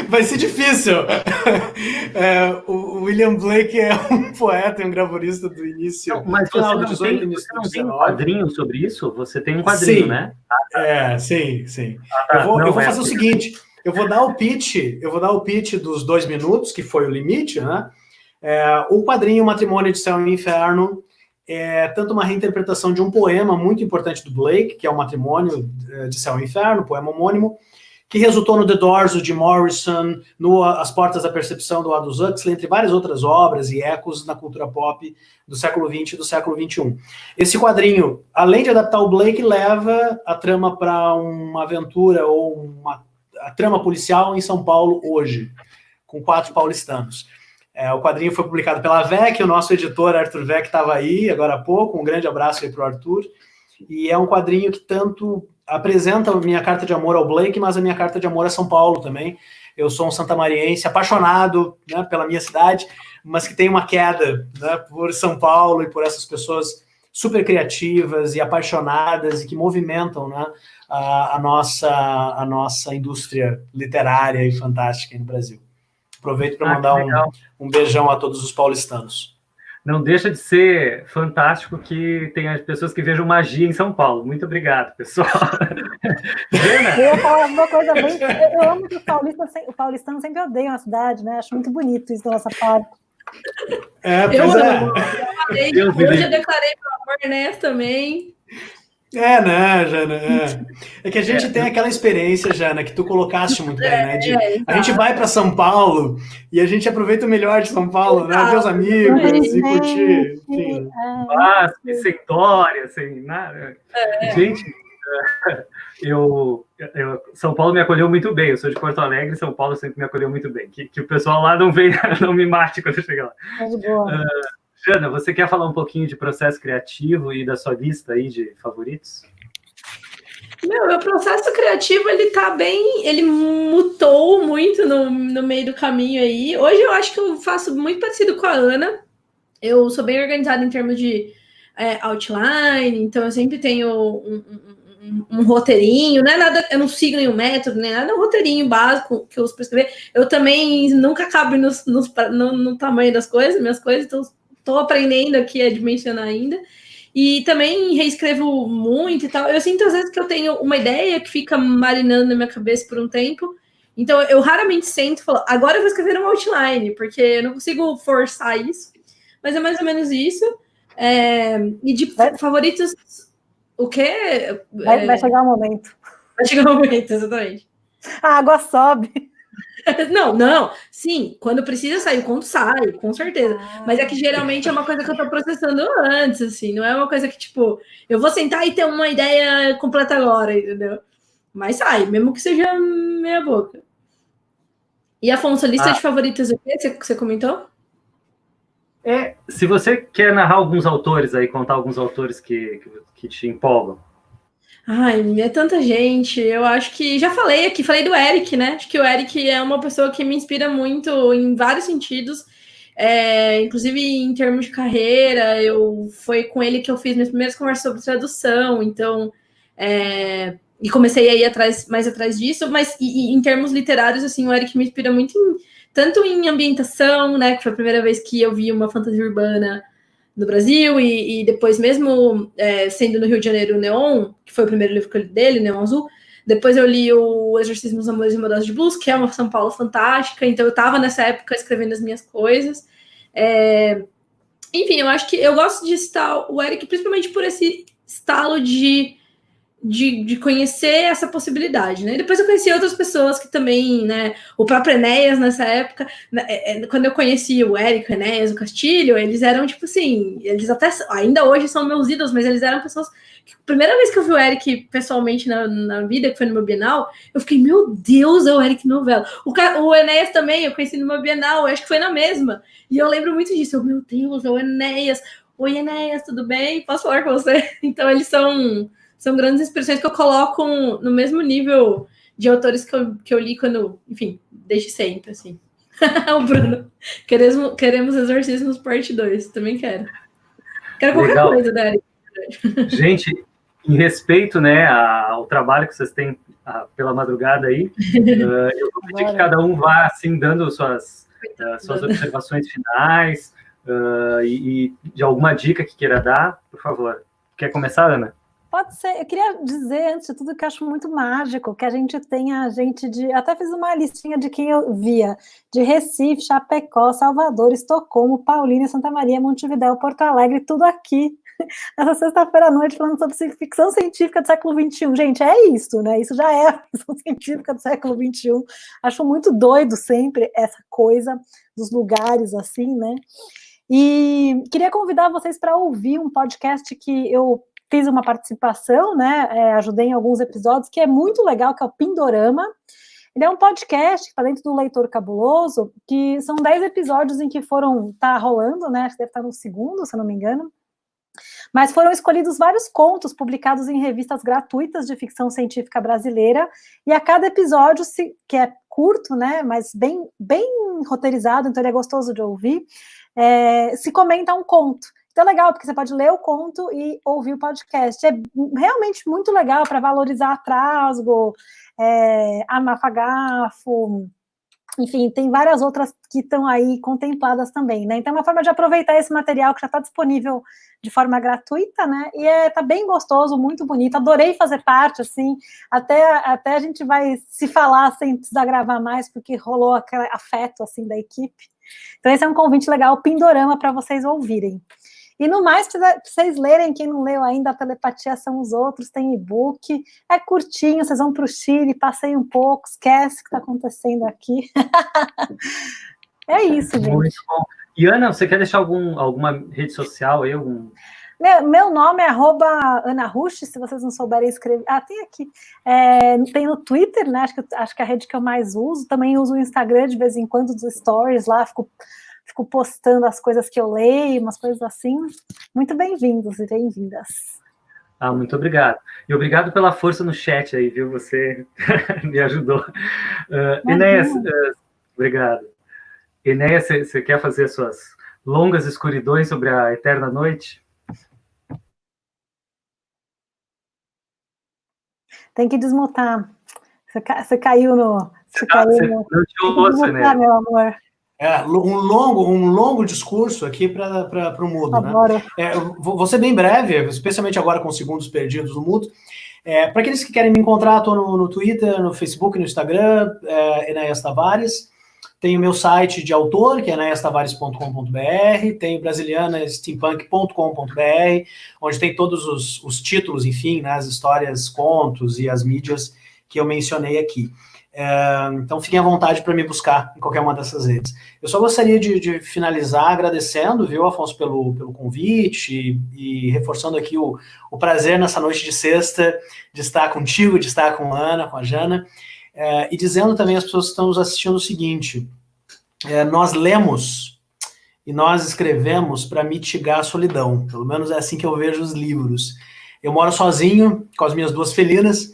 Vai ser difícil. O William Blake é um poeta e um gravurista do início. Não, mas final do você 18 não tem um quadrinho sobre isso? Você tem um quadrinho, sim, né? Sim. Eu vou fazer o seguinte: eu vou dar o pitch dos 2 minutos, que foi o limite, né? O quadrinho Matrimônio de Céu e Inferno é tanto uma reinterpretação de um poema muito importante do Blake, que é o Matrimônio de Céu e Inferno, poema homônimo, que resultou no The Doors, de Morrison, no As Portas da Percepção, do Aldous Huxley, entre várias outras obras e ecos na cultura pop do século XX e do século XXI. Esse quadrinho, além de adaptar o Blake, leva a trama para uma aventura ou a trama policial em São Paulo hoje, com 4 paulistanos. O quadrinho foi publicado pela VEC, o nosso editor Arthur Vec estava aí agora há pouco, um grande abraço aí para o Arthur, e é um quadrinho que tanto apresenta a minha carta de amor ao Blake, mas a minha carta de amor a São Paulo também. Eu sou um santamariense apaixonado, né, pela minha cidade, mas que tem uma queda, né, por São Paulo e por essas pessoas super criativas e apaixonadas e que movimentam, né, a nossa indústria literária e fantástica no Brasil. Aproveito para mandar um beijão a todos os paulistanos. Não deixa de ser fantástico que tem as pessoas que vejam magia em São Paulo. Muito obrigado, pessoal. Eu ia falar uma coisa bem... Eu amo que o paulistano sempre odeia a cidade, né? Acho muito bonito isso da nossa parte. Eu hoje eu declarei meu amor nessa também. Né, Jana? É que a gente tem aquela experiência, Jana, que tu colocaste muito bem, né? A gente vai para São Paulo e a gente aproveita o melhor de São Paulo, né? Ver os amigos e curtir. Sem dória, sem nada. Gente, São Paulo me acolheu muito bem. Eu sou de Porto Alegre, São Paulo sempre me acolheu muito bem. Que o pessoal lá não me mate quando eu chegar lá. Jana, você quer falar um pouquinho de processo criativo e da sua lista aí de favoritos? Meu processo criativo, ele mutou muito no meio do caminho aí. Hoje eu acho que eu faço muito parecido com a Ana. Eu sou bem organizada em termos de outline, então eu sempre tenho um roteirinho, não é nada, eu não sigo nenhum método, nem nada, é um roteirinho básico que eu uso para escrever. Eu também nunca cabe no tamanho das coisas, minhas coisas, então estou aprendendo aqui a dimensionar ainda. E também reescrevo muito e tal. Eu sinto às vezes que eu tenho uma ideia que fica marinando na minha cabeça por um tempo. Então eu raramente sento e falo, agora eu vou escrever um outline, porque eu não consigo forçar isso. Mas é mais ou menos isso. E de favoritos, o quê? Vai chegar o momento. Vai chegar o momento, exatamente. A água sobe. Não, sim, quando precisa sair, o conto sai, com certeza. Mas é que geralmente é uma coisa que eu tô processando antes, assim, não é uma coisa que, tipo, eu vou sentar e ter uma ideia completa agora, entendeu? Mas sai, mesmo que seja meia boca. E, Afonso, lista de favoritas, o que você comentou? Se você quer narrar alguns autores aí, contar alguns autores que te empolgam. Ai, é tanta gente. Eu acho que já falei aqui, falei do Eric, né? Acho que o Eric é uma pessoa que me inspira muito em vários sentidos, inclusive em termos de carreira. Foi com ele que eu fiz minhas primeiras conversas sobre tradução, então e comecei a ir mais atrás disso, mas em termos literários, assim, o Eric me inspira muito tanto em ambientação, né? Que foi a primeira vez que eu vi uma fantasia urbana no Brasil, e depois mesmo sendo no Rio de Janeiro, o Neon, que foi o primeiro livro que eu li dele, Neon Azul, depois eu li o Exorcismo dos Amores e Modais de Blues, que é uma São Paulo fantástica, então eu estava nessa época escrevendo as minhas coisas. Enfim, eu acho que eu gosto de citar o Eric, principalmente por esse estalo de conhecer essa possibilidade, né? Depois eu conheci outras pessoas que também, né? O próprio Enéas nessa época, quando eu conheci o Érico, o Enéas, o Castilho, eles eram tipo assim, eles até ainda hoje são meus ídolos, mas eles eram pessoas que, a primeira vez que eu vi o Eric pessoalmente na vida, que foi no meu Bienal, eu fiquei, meu Deus, é o Eric Novella. O Enéas também, eu conheci numa Bienal, eu acho que foi na mesma, e eu lembro muito disso, meu Deus, é o Enéas. Oi, Enéas, tudo bem? Posso falar com você? Então eles são grandes expressões que eu coloco no mesmo nível de autores que eu li quando, enfim, desde sempre, assim. O Bruno, queremos Exorcismos parte 2, também quero. Quero qualquer coisa, Dari. Gente, em respeito, né, ao trabalho que vocês têm pela madrugada aí, eu vou pedir que cada um vá, assim, dando suas observações finais e de alguma dica que queira dar, por favor. Quer começar, Ana? Pode ser. Eu queria dizer, antes de tudo, que eu acho muito mágico que a gente tenha gente de... Até fiz uma listinha de quem eu via. De Recife, Chapecó, Salvador, Estocolmo, Paulínia, Santa Maria, Montevidéu, Porto Alegre, tudo aqui. Nessa sexta-feira à noite, falando sobre ficção científica do século XXI. Gente, é isso, né? Isso já é a ficção científica do século XXI. Acho muito doido sempre essa coisa dos lugares assim, né? E queria convidar vocês para ouvir um podcast que eu fiz uma participação, né, ajudei em alguns episódios, que é muito legal, que é o Pindorama. Ele é um podcast que está dentro do Leitor Cabuloso, que são 10 episódios em que tá rolando, né, acho que deve estar no segundo, se eu não me engano, mas foram escolhidos vários contos publicados em revistas gratuitas de ficção científica brasileira, e a cada episódio, que é curto, né, mas bem roteirizado, então ele é gostoso de ouvir, se comenta um conto. Então é legal, porque você pode ler o conto e ouvir o podcast. É realmente muito legal para valorizar a Trasgo, a Mafagafo, enfim, tem várias outras que estão aí contempladas também, né? Então é uma forma de aproveitar esse material que já está disponível de forma gratuita, né? E tá bem gostoso, muito bonito. Adorei fazer parte, assim, até a gente vai se falar sem precisar gravar mais, porque rolou aquele afeto, assim, da equipe. Então esse é um convite legal, Pindorama, para vocês ouvirem. E no mais, para vocês lerem, quem não leu ainda, A Telepatia São os Outros, tem e-book, é curtinho, vocês vão para o Chile, passeiam um pouco, esquece o que está acontecendo aqui. É isso, gente. Muito bom. E Ana, você quer deixar alguma rede social aí? Meu nome é @AnaRush, se vocês não souberem escrever. Tem aqui. Tem no Twitter, né? Acho que é a rede que eu mais uso. Também uso o Instagram de vez em quando, dos stories lá, fico postando as coisas que eu leio, umas coisas assim. Muito bem-vindos e bem-vindas. Muito obrigado. E obrigado pela força no chat aí, viu? Você me ajudou. Enéas, obrigado. Enéas, você quer fazer suas longas escuridões sobre a eterna noite? Tem que desmutar. Você caiu no... Não te ouço, né? Meu amor. Um longo discurso aqui para o mudo, né? Vou ser bem breve, especialmente agora com os segundos perdidos no mudo. Para aqueles que querem me encontrar, estou no Twitter, no Facebook, no Instagram, Enéas Tavares. Tem o meu site de autor, que é enéastavares.com.br, tem o brasilianasteampunk.com.br, onde tem todos os títulos, enfim, né, as histórias, contos e as mídias que eu mencionei aqui. Então fiquem à vontade para me buscar em qualquer uma dessas redes. Eu só gostaria de finalizar agradecendo, viu, Afonso, pelo convite e reforçando aqui o prazer nessa noite de sexta de estar contigo, de estar com a Ana, com a Jana. e dizendo também às pessoas que estão nos assistindo o seguinte: nós lemos e nós escrevemos para mitigar a solidão, pelo menos é assim que eu vejo os livros. Eu moro sozinho, com as minhas 2 felinas,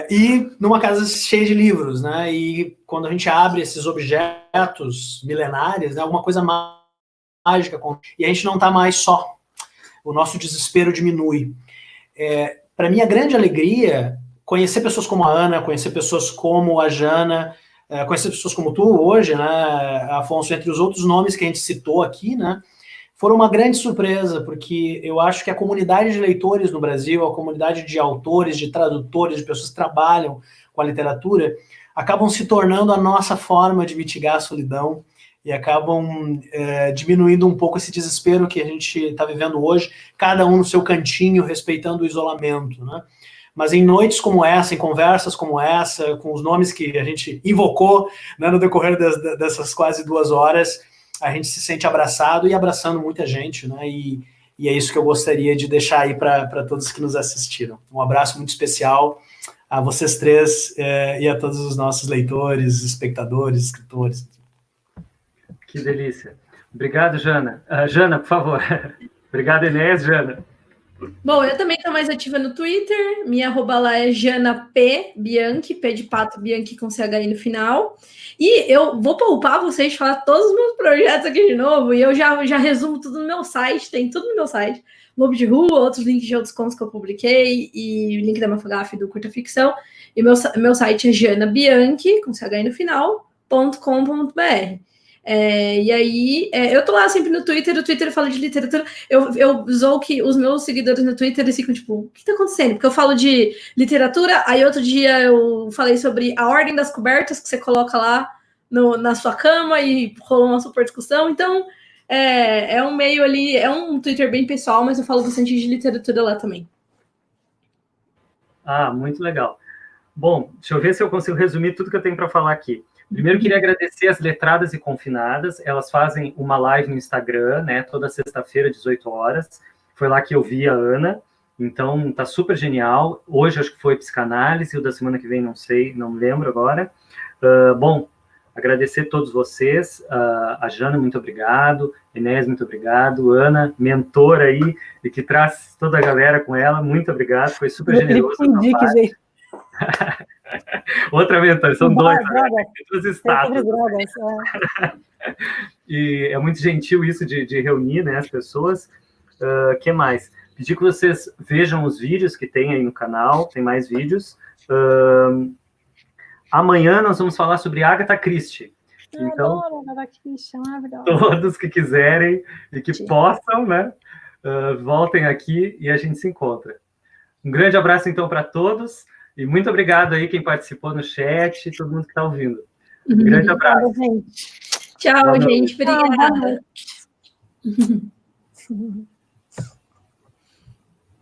e numa casa cheia de livros, né? E quando a gente abre esses objetos milenares, né, alguma coisa mágica, e a gente não está mais só. O nosso desespero diminui. Para mim, a grande alegria, conhecer pessoas como a Ana, conhecer pessoas como a Jana, conhecer pessoas como tu hoje, né, Afonso, entre os outros nomes que a gente citou aqui, né, foram uma grande surpresa, porque eu acho que a comunidade de leitores no Brasil, a comunidade de autores, de tradutores, de pessoas que trabalham com a literatura, acabam se tornando a nossa forma de mitigar a solidão e acabam diminuindo um pouco esse desespero que a gente está vivendo hoje, cada um no seu cantinho, respeitando o isolamento, né? Mas em noites como essa, em conversas como essa, com os nomes que a gente invocou, né, no decorrer dessas quase 2 horas, a gente se sente abraçado e abraçando muita gente, né? E é isso que eu gostaria de deixar aí para todos que nos assistiram. Um abraço muito especial a vocês 3 e a todos os nossos leitores, espectadores, escritores. Que delícia. Obrigado, Jana. Jana, por favor. Obrigado, Enéas. Jana. Bom, eu também estou mais ativa no Twitter. Minha arroba lá é Jana P. Bianchi, P de pato, Bianchi com CHI no final. E eu vou poupar vocês de falar todos os meus projetos aqui de novo. E eu já resumo tudo no meu site, tem tudo no meu site. Lobo de Rua, outros links de outros contos que eu publiquei, e o link da Mafagaf do Curta Ficção. E meu site é janabianchi, com CHI no final, .com.br. E aí, eu tô lá sempre no Twitter, o Twitter fala de literatura, eu zoo que os meus seguidores no Twitter, eles ficam tipo, o que tá acontecendo? Porque eu falo de literatura, aí outro dia eu falei sobre a ordem das cobertas, que você coloca lá na sua cama e rolou uma super discussão, então é um meio ali, é um Twitter bem pessoal, mas eu falo bastante de literatura lá também. Muito legal. Bom, deixa eu ver se eu consigo resumir tudo que eu tenho para falar aqui. Primeiro, queria agradecer as Letradas e Confinadas. Elas fazem uma live no Instagram, né, toda sexta-feira, 18 horas. Foi lá que eu vi a Ana. Então, tá super genial. Hoje, acho que foi psicanálise. O da semana que vem, não sei, não me lembro agora. Bom, agradecer a todos vocês. A Jana, muito obrigado. Enéas, muito obrigado. Ana, mentora aí, e que traz toda a galera com ela. Muito obrigado. Foi super generoso. Outra mentora, são 2 estátuas. E é muito gentil isso de reunir, né, as pessoas. Que mais? Pedir que vocês vejam os vídeos que tem aí no canal, tem mais vídeos. Amanhã nós vamos falar sobre Agatha Christie. Então, todos que quiserem e que possam, né, voltem aqui e a gente se encontra. Um grande abraço, então, para todos. E muito obrigado aí quem participou no chat e todo mundo que está ouvindo. Um grande abraço. Tchau, gente. Obrigada.